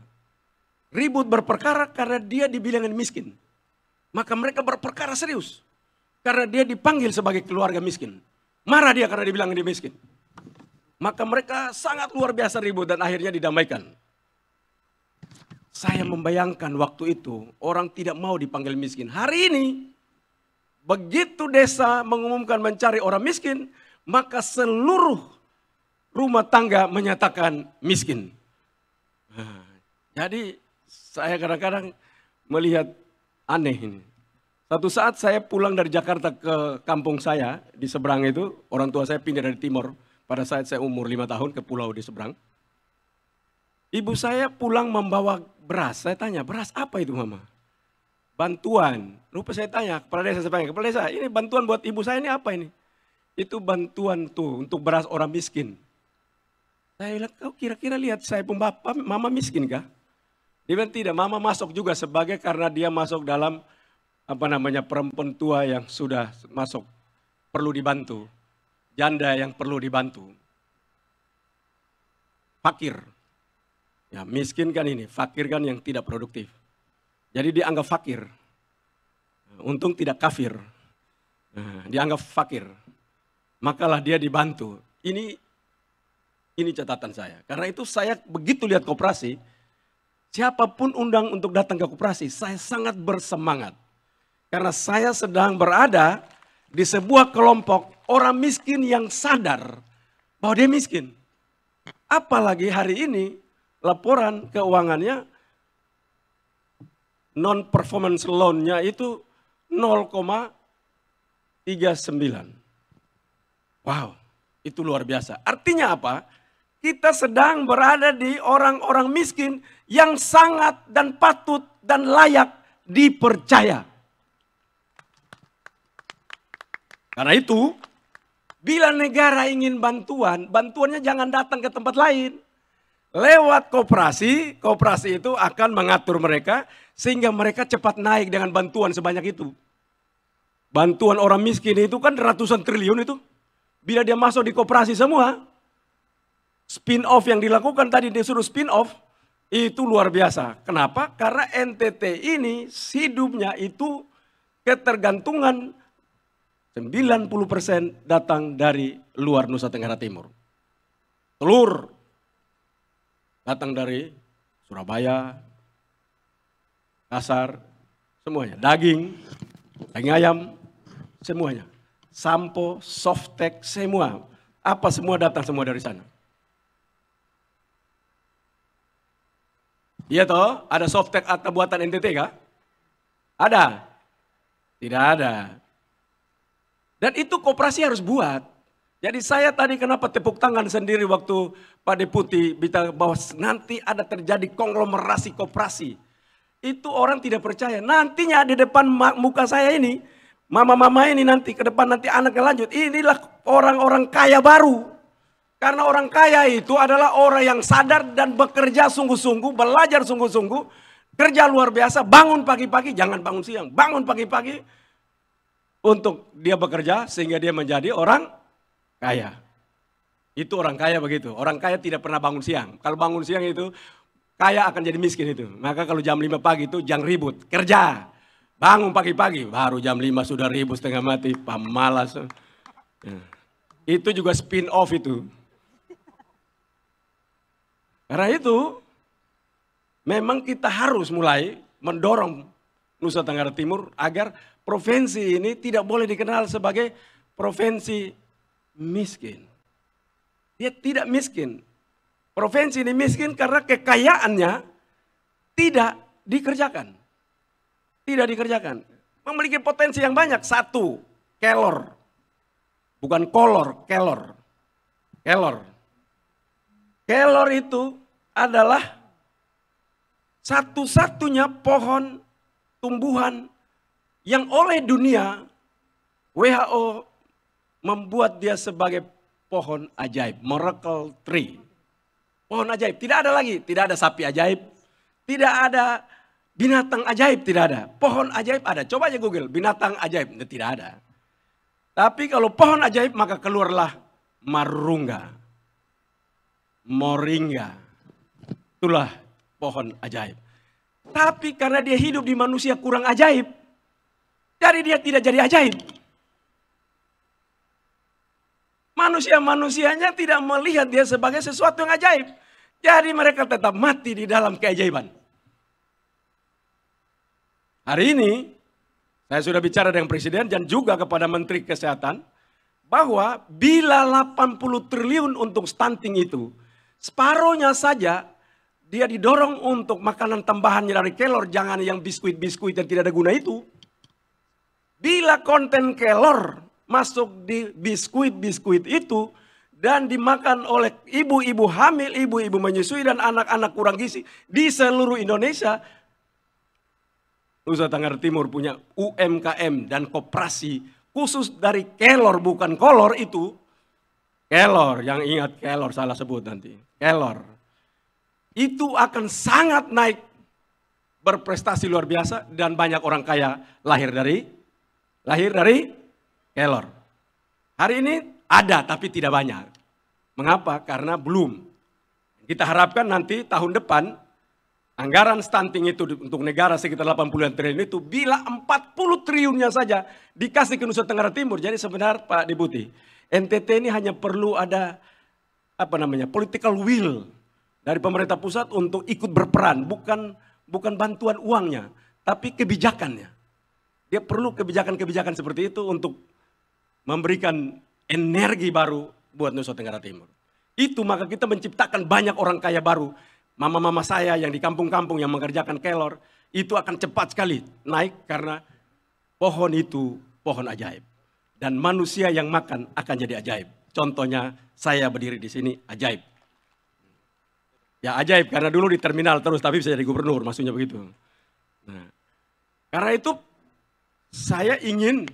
Ribut berperkara karena dia dibilangin miskin. Maka mereka berperkara serius. Karena dia dipanggil sebagai keluarga miskin. Marah dia karena dibilang dia miskin. Maka mereka sangat luar biasa ribut dan akhirnya didamaikan. Saya membayangkan waktu itu orang tidak mau dipanggil miskin. Hari ini begitu desa mengumumkan mencari orang miskin, maka seluruh rumah tangga menyatakan miskin. Jadi saya kadang-kadang melihat aneh ini. Satu saat saya pulang dari Jakarta ke kampung saya di seberang itu, orang tua saya pindah dari timur pada saat saya umur 5 tahun ke pulau di seberang. Ibu saya pulang membawa beras. Saya tanya, beras apa itu mama? Bantuan. Lupa saya tanya, kepala desa, saya tanya, kepala desa, ini bantuan buat ibu saya ini apa ini? Itu bantuan tuh untuk beras orang miskin. Saya bilang, kau kira-kira lihat saya pun bapak, mama miskin kah? Dia bilang tidak, mama masuk juga sebagai karena dia masuk dalam perempuan tua yang sudah masuk, perlu dibantu. Janda yang perlu dibantu. Fakir. Ya, miskin kan ini, fakir kan yang tidak produktif. Jadi dianggap fakir. Untung tidak kafir. Dianggap fakir. Makalah dia dibantu. Ini catatan saya. Karena itu saya begitu lihat koperasi, siapapun undang untuk datang ke koperasi, saya sangat bersemangat. Karena saya sedang berada di sebuah kelompok orang miskin yang sadar bahwa dia miskin. Apalagi hari ini laporan keuangannya non-performance loan-nya itu 0,39. Wow, itu luar biasa. Artinya apa? Kita sedang berada di orang-orang miskin yang sangat dan patut dan layak dipercaya. Karena itu, bila negara ingin bantuan, bantuannya jangan datang ke tempat lain. Lewat koperasi, koperasi itu akan mengatur mereka sehingga mereka cepat naik dengan bantuan sebanyak itu. Bantuan orang miskin itu kan ratusan triliun itu. Bila dia masuk di koperasi semua, spin off yang dilakukan tadi disuruh spin off, itu luar biasa. Kenapa? Karena NTT ini hidupnya itu ketergantungan 90% datang dari luar Nusa Tenggara Timur. Telur datang dari Surabaya, Kasar, semuanya. Daging ayam, semuanya. Sampo, softtek, semua. Apa semua datang semua dari sana. Iya toh, ada softtek atau buatan NTT kah? Ada? Tidak ada. Dan itu koperasi harus buat. Jadi saya tadi kenapa tepuk tangan sendiri waktu Pak Deputi bicara bahwa nanti ada terjadi konglomerasi koperasi. Itu orang tidak percaya. Nantinya di depan muka saya ini, mama-mama ini nanti ke depan nanti anaknya lanjut. Inilah orang-orang kaya baru. Karena orang kaya itu adalah orang yang sadar dan bekerja sungguh-sungguh, belajar sungguh-sungguh, kerja luar biasa, bangun pagi-pagi, jangan bangun siang, bangun pagi-pagi untuk dia bekerja sehingga dia menjadi orang kaya. Itu orang kaya begitu. Orang kaya tidak pernah bangun siang. Kalau bangun siang itu kaya akan jadi miskin itu. Maka kalau jam 5 pagi itu jangan ribut, kerja. Bangun pagi-pagi, baru jam 5 sudah ribut setengah mati, pemalas. Itu juga spin off itu. Karena itu memang kita harus mulai mendorong Nusa Tenggara Timur agar provinsi ini tidak boleh dikenal sebagai provinsi miskin. Dia tidak miskin. Provinsi ini miskin karena kekayaannya tidak dikerjakan. Tidak dikerjakan. Memiliki potensi yang banyak. Satu, kelor. Bukan kolor, kelor. Kelor. Kelor itu adalah satu-satunya pohon tumbuhan yang oleh dunia WHO membuat dia sebagai pohon ajaib, miracle tree. Pohon ajaib, tidak ada lagi, tidak ada sapi ajaib, tidak ada binatang ajaib, tidak ada. Pohon ajaib ada, coba aja Google, binatang ajaib, tidak ada. Tapi kalau pohon ajaib maka keluarlah marunga, moringa, itulah pohon ajaib. Tapi karena dia hidup di manusia kurang ajaib, jadi dia tidak jadi ajaib. Manusia-manusianya tidak melihat dia sebagai sesuatu yang ajaib. Jadi mereka tetap mati di dalam keajaiban. Hari ini, saya sudah bicara dengan Presiden dan juga kepada Menteri Kesehatan, bahwa bila 80 triliun untuk stunting itu, separuhnya saja dia didorong untuk makanan tambahannya dari kelor, jangan yang biskuit-biskuit yang tidak ada guna itu. Bila konten kelor masuk di biskuit-biskuit itu dan dimakan oleh ibu-ibu hamil, ibu-ibu menyusui dan anak-anak kurang gizi di seluruh Indonesia, Nusa Tenggara Timur punya UMKM dan koperasi khusus dari kelor bukan kolor itu. Kelor, yang ingat kelor salah sebut nanti. Kelor. Itu akan sangat naik, berprestasi luar biasa dan banyak orang kaya lahir dari kelor. Hari ini ada tapi tidak banyak. Mengapa? Karena belum. Kita harapkan nanti tahun depan anggaran stunting itu untuk negara sekitar 80 triliun itu bila 40 triliunnya saja dikasih ke Nusa Tenggara Timur. Jadi sebenarnya Pak Deputi, NTT ini hanya perlu ada political will dari pemerintah pusat untuk ikut berperan, bukan bantuan uangnya, tapi kebijakannya. Dia perlu kebijakan-kebijakan seperti itu untuk memberikan energi baru buat Nusa Tenggara Timur. Itu maka kita menciptakan banyak orang kaya baru. Mama-mama saya yang di kampung-kampung yang mengerjakan kelor, itu akan cepat sekali naik karena pohon itu pohon ajaib. Dan manusia yang makan akan jadi ajaib. Contohnya saya berdiri di sini ajaib. Ya ajaib karena dulu di terminal terus tapi bisa jadi gubernur, maksudnya begitu. Nah, karena itu saya ingin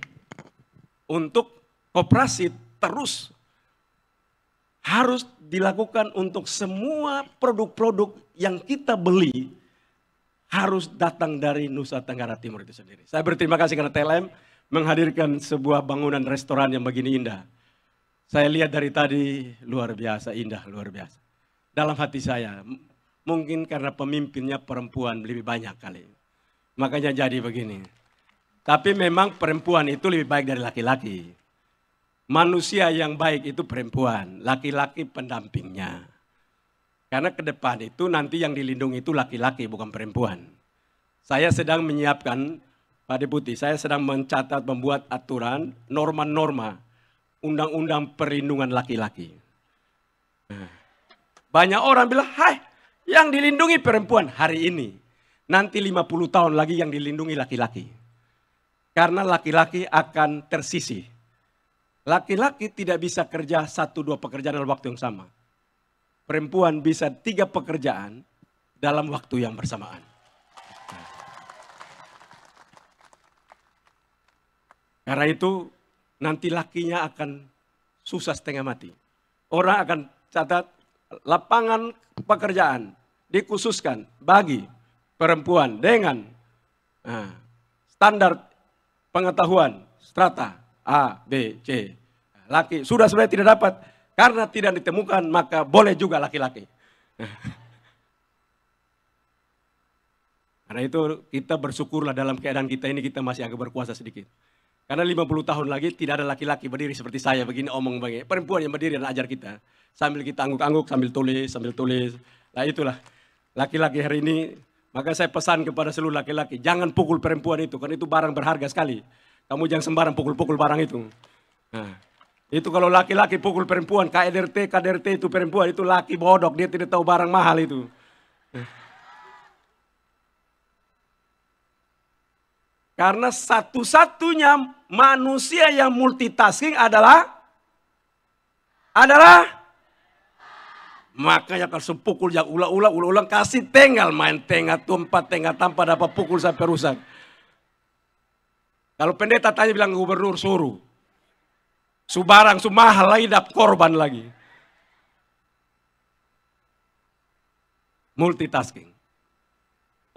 untuk koperasi terus harus dilakukan untuk semua produk-produk yang kita beli harus datang dari Nusa Tenggara Timur itu sendiri. Saya berterima kasih karena TLM menghadirkan sebuah bangunan restoran yang begini indah. Saya lihat dari tadi luar biasa indah, luar biasa. Dalam hati saya, mungkin karena pemimpinnya perempuan lebih banyak kali. Makanya jadi begini. Tapi memang perempuan itu lebih baik dari laki-laki. Manusia yang baik itu perempuan, laki-laki pendampingnya. Karena ke depan itu nanti yang dilindungi itu laki-laki bukan perempuan. Saya sedang menyiapkan, Pak Deputi, saya sedang mencatat membuat aturan, norma-norma, undang-undang perlindungan laki-laki. Banyak orang bilang, hai yang dilindungi perempuan hari ini. Nanti 50 tahun lagi yang dilindungi laki-laki. Karena laki-laki akan tersisih. Laki-laki tidak bisa kerja 1-2 pekerjaan dalam waktu yang sama. Perempuan bisa 3 pekerjaan dalam waktu yang bersamaan. Karena itu nanti lakinya akan susah setengah mati. Orang akan catat lapangan pekerjaan dikhususkan bagi perempuan dengan standar pengetahuan strata A, B, C. Laki sudah sebenarnya tidak dapat karena tidak ditemukan maka boleh juga laki-laki. Karena itu kita bersyukurlah dalam keadaan kita ini kita masih agak berkuasa sedikit. Karena 50 tahun lagi tidak ada laki-laki berdiri seperti saya begini omong begini. Perempuan yang berdiri dan ajar kita. Sambil kita angguk-angguk sambil tulis. Nah itulah laki-laki hari ini Maka saya pesan kepada seluruh laki-laki, jangan pukul perempuan itu, kan itu barang berharga sekali. Kamu jangan sembarang pukul-pukul barang itu. Nah, itu kalau laki-laki pukul perempuan, KDRT itu perempuan, itu laki bodoh, dia tidak tahu barang mahal itu. Karena satu-satunya manusia yang multitasking adalah makanya kalau sepukul yang ulang kasih tinggal main tengah tumpat tengah tanpa dapat pukul sampai rusak. Kalau pendeta tanya bilang gubernur suruh. Subarang sumahal lagi dapat korban lagi. Multitasking.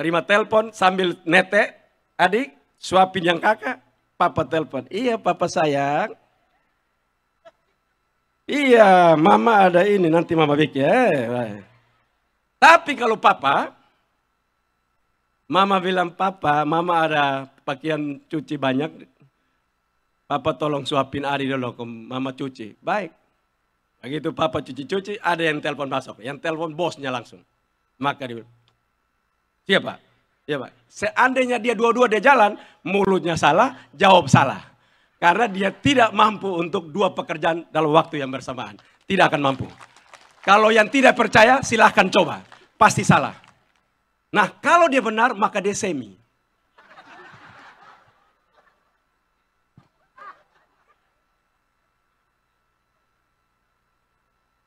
Terima telepon sambil nete, adik, suapin yang kakak, papa telepon. Iya papa sayang. Iya, mama ada ini, nanti mama bikin. Tapi kalau papa, mama bilang papa, mama ada pakaian cuci banyak. Papa tolong suapin Adi dulu, mama cuci. Baik. Begitu papa cuci-cuci, ada yang telepon masuk. Yang telepon bosnya langsung. Maka dia bilang, siapa? Ya Pak. Seandainya dia dua-dua dia jalan, mulutnya salah, jawab salah. Karena dia tidak mampu untuk dua pekerjaan dalam waktu yang bersamaan. Tidak akan mampu. Kalau yang tidak percaya, silahkan coba. Pasti salah. Nah, kalau dia benar, maka dia semi.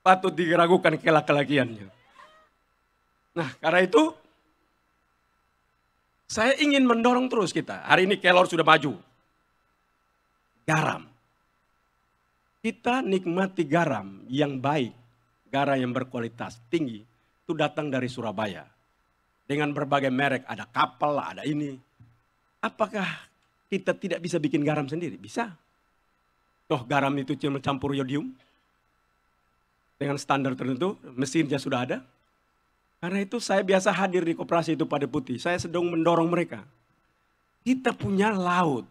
Patut diragukan kelaki-lakiannya. Nah, karena itu, saya ingin mendorong terus kita. Hari ini Kelor sudah maju. Garam. Kita nikmati garam yang baik, garam yang berkualitas tinggi, itu datang dari Surabaya. Dengan berbagai merek, ada kapal, ada ini. Apakah kita tidak bisa bikin garam sendiri? Bisa. Toh garam itu cuma campur yodium. Dengan standar tertentu, mesinnya sudah ada. Karena itu saya biasa hadir di koperasi itu pada putih. Saya sedang mendorong mereka. Kita punya laut.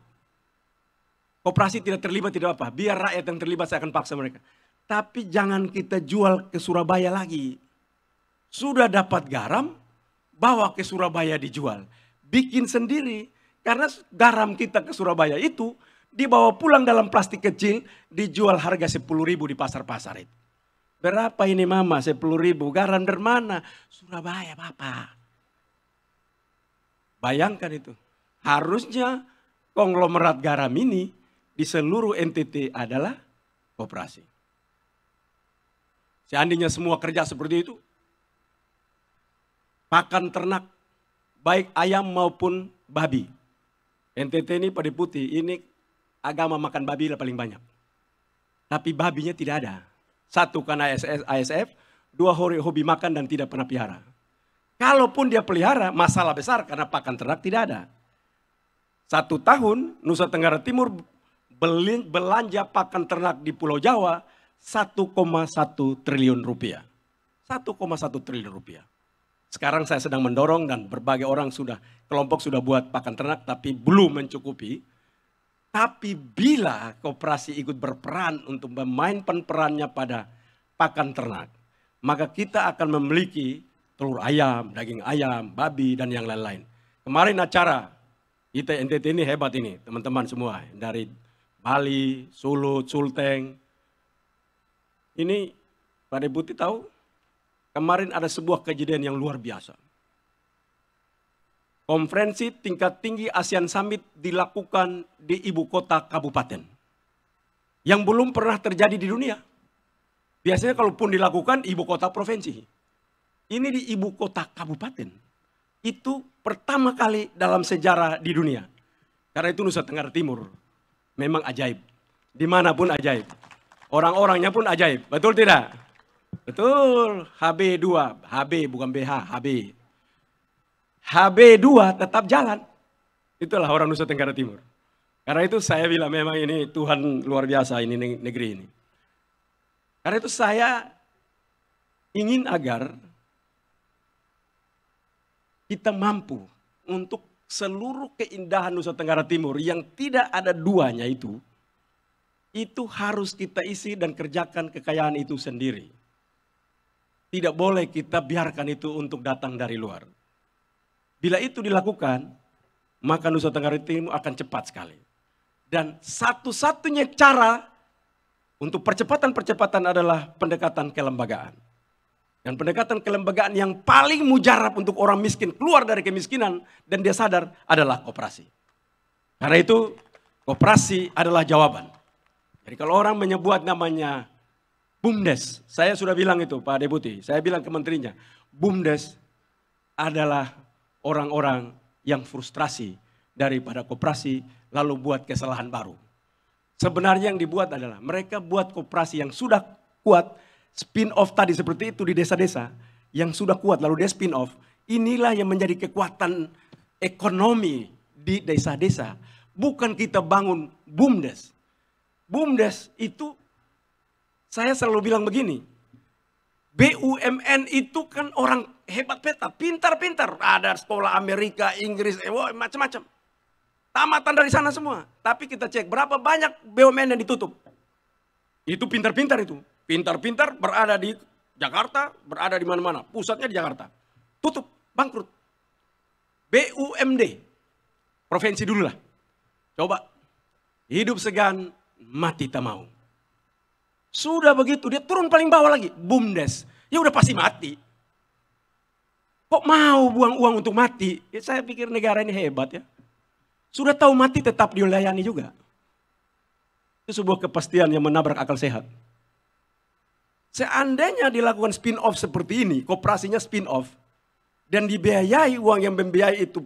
Koperasi tidak terlibat, tidak apa. Biar rakyat yang terlibat, saya akan paksa mereka. Tapi jangan kita jual ke Surabaya lagi. Sudah dapat garam, bawa ke Surabaya dijual. Bikin sendiri. Karena garam kita ke Surabaya itu, dibawa pulang dalam plastik kecil, dijual harga 10.000 di pasar-pasar itu. Berapa ini mama? 10.000. Garam dari mana? Surabaya Bapak. Bayangkan itu. Harusnya konglomerat garam ini di seluruh NTT adalah koperasi. Seandainya semua kerja seperti itu, pakan ternak, baik ayam maupun babi. NTT ini pada putih, ini agama makan babi paling banyak. Tapi babinya tidak ada. Satu karena ASF, dua hobi makan dan tidak pernah pelihara. Kalaupun dia pelihara, masalah besar karena pakan ternak tidak ada. 1 tahun Nusa Tenggara Timur belanja pakan ternak di Pulau Jawa 1,1 triliun rupiah. 1,1 triliun rupiah. Sekarang saya sedang mendorong dan berbagai orang kelompok sudah buat pakan ternak tapi belum mencukupi. Tapi bila koperasi ikut berperan untuk memainkan perannya pada pakan ternak, maka kita akan memiliki telur ayam, daging ayam, babi, dan yang lain-lain. Kemarin acara kita NTT ini hebat ini, teman-teman semua. Dari Bali, Sulut, Sulteng. Ini Pak Deputi tahu, kemarin ada sebuah kejadian yang luar biasa. Konferensi tingkat tinggi ASEAN Summit dilakukan di ibu kota kabupaten. Yang belum pernah terjadi di dunia. Biasanya kalaupun dilakukan ibu kota provinsi. Ini di ibu kota kabupaten. Itu pertama kali dalam sejarah di dunia. Karena itu Nusa Tenggara Timur. Memang ajaib. Dimanapun ajaib. Orang-orangnya pun ajaib. Betul tidak? Betul. HB2. HB bukan BH. HB. HB2 tetap jalan. Itulah orang Nusa Tenggara Timur. Karena itu saya bilang memang ini Tuhan luar biasa ini negeri ini. Karena itu saya ingin agar kita mampu untuk seluruh keindahan Nusa Tenggara Timur yang tidak ada duanya itu harus kita isi dan kerjakan kekayaan itu sendiri. Tidak boleh kita biarkan itu untuk datang dari luar. Bila itu dilakukan, maka Nusa Tenggara Timur akan cepat sekali. Dan satu-satunya cara untuk percepatan-percepatan adalah pendekatan kelembagaan. Dan pendekatan kelembagaan yang paling mujarab untuk orang miskin keluar dari kemiskinan dan dia sadar adalah koperasi. Karena itu koperasi adalah jawaban. Jadi kalau orang menyebut namanya BUMDes, saya sudah bilang itu Pak Deputi, saya bilang ke menterinya, BUMDes adalah orang-orang yang frustrasi daripada koperasi lalu buat kesalahan baru. Sebenarnya yang dibuat adalah mereka buat koperasi yang sudah kuat, spin-off tadi seperti itu di desa-desa, yang sudah kuat lalu dia spin-off. Inilah yang menjadi kekuatan ekonomi di desa-desa. Bukan kita bangun BUMDes. BUMDes itu, saya selalu bilang begini, BUMN itu kan orang hebat peta, pintar-pintar. Ada sekolah Amerika, Inggris, macam-macam. Tamatan dari sana semua. Tapi kita cek berapa banyak BUMN yang ditutup. Itu pintar-pintar itu. Pintar-pintar berada di Jakarta, berada di mana-mana. Pusatnya di Jakarta. Tutup, bangkrut. BUMD, provinsi dulu lah. Coba, hidup segan, mati tak mau. Sudah begitu, dia turun paling bawah lagi. BUMDes, ya udah pasti mati. Kok mau buang uang untuk mati? Ya, saya pikir negara ini hebat ya. Sudah tahu mati tetap dilayani juga. Itu sebuah kepastian yang menabrak akal sehat. Seandainya dilakukan spin-off seperti ini, koperasinya spin-off, dan dibiayai uang yang membiayai itu,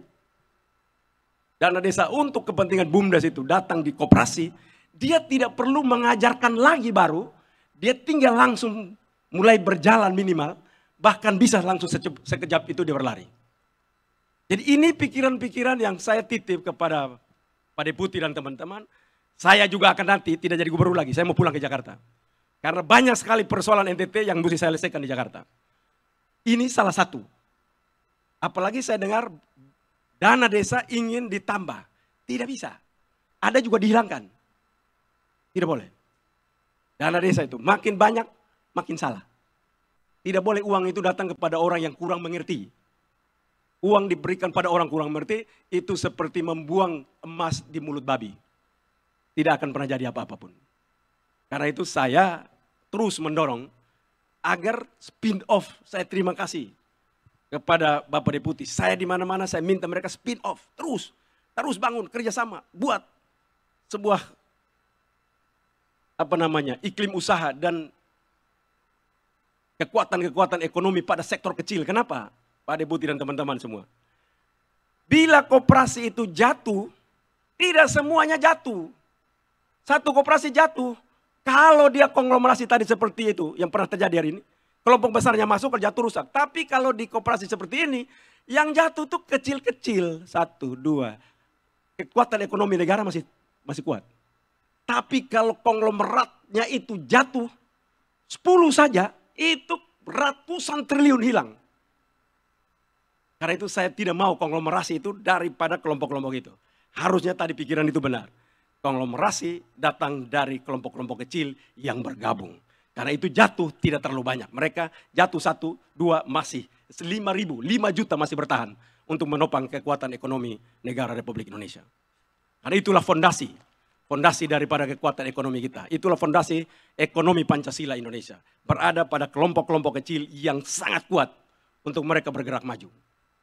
dana desa untuk kepentingan BUMDes itu datang di koperasi, dia tidak perlu mengajarkan lagi baru, dia tinggal langsung mulai berjalan minimal, bahkan bisa langsung sekejap itu dia berlari. Jadi ini pikiran-pikiran yang saya titip kepada Pak Deputi dan teman-teman. Saya juga akan nanti tidak jadi gubernur lagi, saya mau pulang ke Jakarta. Karena banyak sekali persoalan NTT yang mesti saya selesaikan di Jakarta. Ini salah satu. Apalagi saya dengar dana desa ingin ditambah. Tidak bisa. Ada juga dihilangkan. Tidak boleh. Dana desa itu makin banyak, makin salah. Tidak boleh uang itu datang kepada orang yang kurang mengerti. Uang diberikan pada orang kurang mengerti, itu seperti membuang emas di mulut babi. Tidak akan pernah jadi apa-apapun. Karena itu saya terus mendorong agar spin-off, saya terima kasih kepada Bapak Deputi. Saya di mana-mana saya minta mereka spin-off, terus bangun kerjasama, buat sebuah iklim usaha dan kekuatan-kekuatan ekonomi pada sektor kecil. Kenapa? Pak Deputi dan teman-teman semua. Bila koperasi itu jatuh, tidak semuanya jatuh. Satu koperasi jatuh, kalau dia konglomerasi tadi seperti itu, yang pernah terjadi hari ini, kelompok besarnya masuk, jatuh rusak. Tapi kalau di koperasi seperti ini, yang jatuh tuh kecil-kecil. 1, 2. Kekuatan ekonomi negara masih kuat. Tapi kalau konglomeratnya itu jatuh, 10 saja, itu ratusan triliun hilang. Karena itu saya tidak mau konglomerasi itu daripada kelompok-kelompok itu. Harusnya tadi pikiran itu benar. Konglomerasi datang dari kelompok-kelompok kecil yang bergabung. Karena itu jatuh tidak terlalu banyak. Mereka jatuh 1, 2 masih 5.000, 5 juta masih bertahan untuk menopang kekuatan ekonomi negara Republik Indonesia. Karena itulah fondasi daripada kekuatan ekonomi kita. Itulah fondasi ekonomi Pancasila Indonesia. Berada pada kelompok-kelompok kecil yang sangat kuat untuk mereka bergerak maju.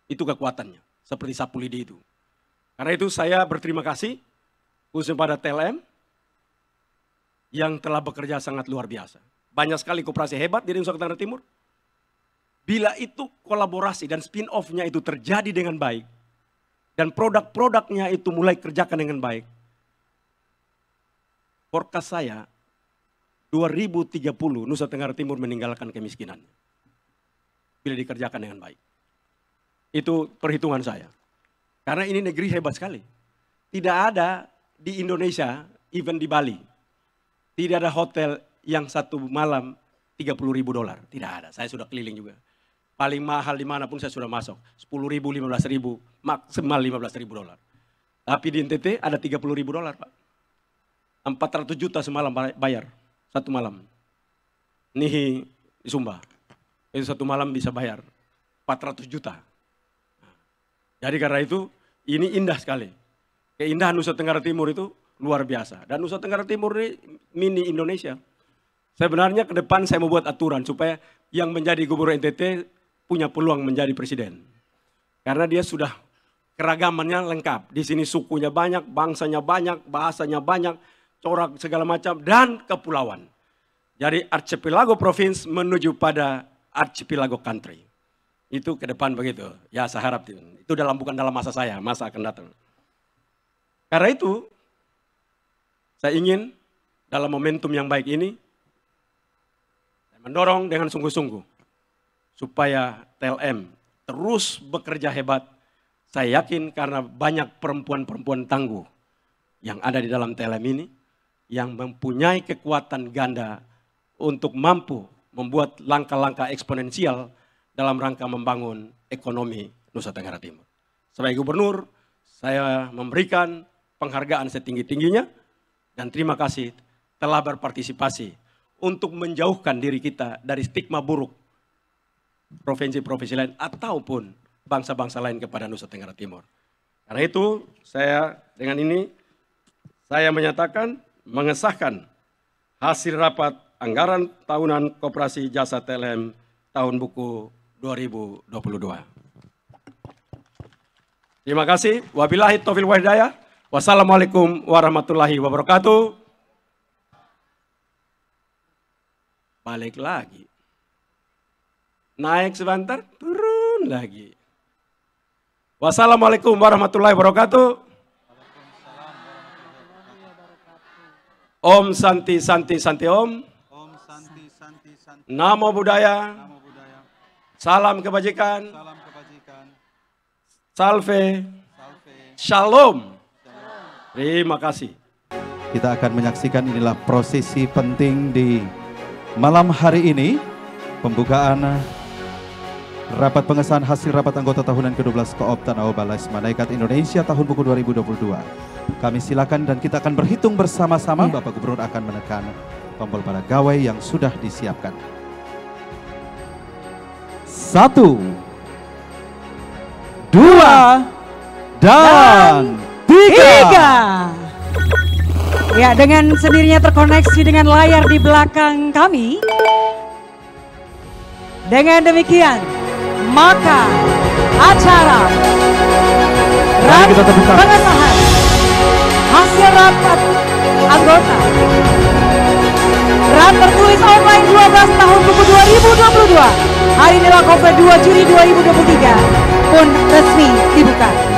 Itu kekuatannya, seperti sapu lidi itu. Karena itu saya berterima kasih khususnya pada TLM yang telah bekerja sangat luar biasa. Banyak sekali koperasi hebat di Nusa Tenggara Timur. Bila itu kolaborasi dan spin-off-nya itu terjadi dengan baik, dan produk-produknya itu mulai kerjakan dengan baik, forecast saya 2030 Nusa Tenggara Timur meninggalkan kemiskinan. Bila dikerjakan dengan baik. Itu perhitungan saya. Karena ini negeri hebat sekali. Tidak ada di Indonesia, even di Bali, tidak ada hotel yang satu malam $30.000. Tidak ada, saya sudah keliling juga. Paling mahal dimanapun saya sudah masuk. 10.000, 15.000, maksimal $15.000. Tapi di NTT ada $30.000 Pak. 400 juta semalam bayar, satu malam. Nihi di Sumba, itu satu malam bisa bayar 400 juta. Jadi karena itu ini indah sekali. Keindahan Nusa Tenggara Timur itu luar biasa. Dan Nusa Tenggara Timur ini mini Indonesia. Sebenarnya ke depan saya mau buat aturan supaya yang menjadi gubernur NTT punya peluang menjadi presiden. Karena dia sudah keragamannya lengkap. Di sini sukunya banyak, bangsanya banyak, bahasanya banyak, corak segala macam, dan kepulauan. Jadi archipelago province menuju pada archipelago country. Itu ke depan begitu. Ya saya harap itu bukan dalam masa saya, masa akan datang. Karena itu saya ingin dalam momentum yang baik ini saya mendorong dengan sungguh-sungguh supaya TLM terus bekerja hebat. Saya yakin karena banyak perempuan-perempuan tangguh yang ada di dalam TLM ini yang mempunyai kekuatan ganda untuk mampu membuat langkah-langkah eksponensial dalam rangka membangun ekonomi Nusa Tenggara Timur. Sebagai gubernur, saya memberikan penghargaan setinggi-tingginya dan terima kasih telah berpartisipasi untuk menjauhkan diri kita dari stigma buruk provinsi-provinsi lain ataupun bangsa-bangsa lain kepada Nusa Tenggara Timur. Karena itu saya dengan ini saya menyatakan mengesahkan hasil rapat anggaran tahunan Koperasi Jasa TLM tahun buku 2022. Terima kasih. Wabillahi taufiq wal hidayah. Wassalamualaikum warahmatullahi wabarakatuh. Balik lagi. Naik sebentar, turun lagi. Wassalamualaikum warahmatullahi wabarakatuh. Om Santi Santi Santi Om. Om Santi Santi Santi. Namo Buddhaya. Namo Buddhaya. Salam kebajikan. Salam kebajikan. Salve. Salve. Shalom. Terima kasih. Kita akan menyaksikan inilah prosesi penting di malam hari ini. Pembukaan rapat pengesahan hasil rapat anggota tahunan ke-12 Koop Tanah Balais Malaikat Indonesia tahun buku 2022. Kami silakan dan kita akan berhitung bersama-sama. Bapak Gubernur akan menekan tombol pada gawai yang sudah disiapkan. 1, 2, dan 3. Ya, dengan sendirinya terkoneksi dengan layar di belakang kami. Dengan demikian, maka acara pengesahan hasil rapat anggota tertulis online 12 tahun buku 2022 hari ini Kopre 2 Juli 2023 pun resmi dibuka.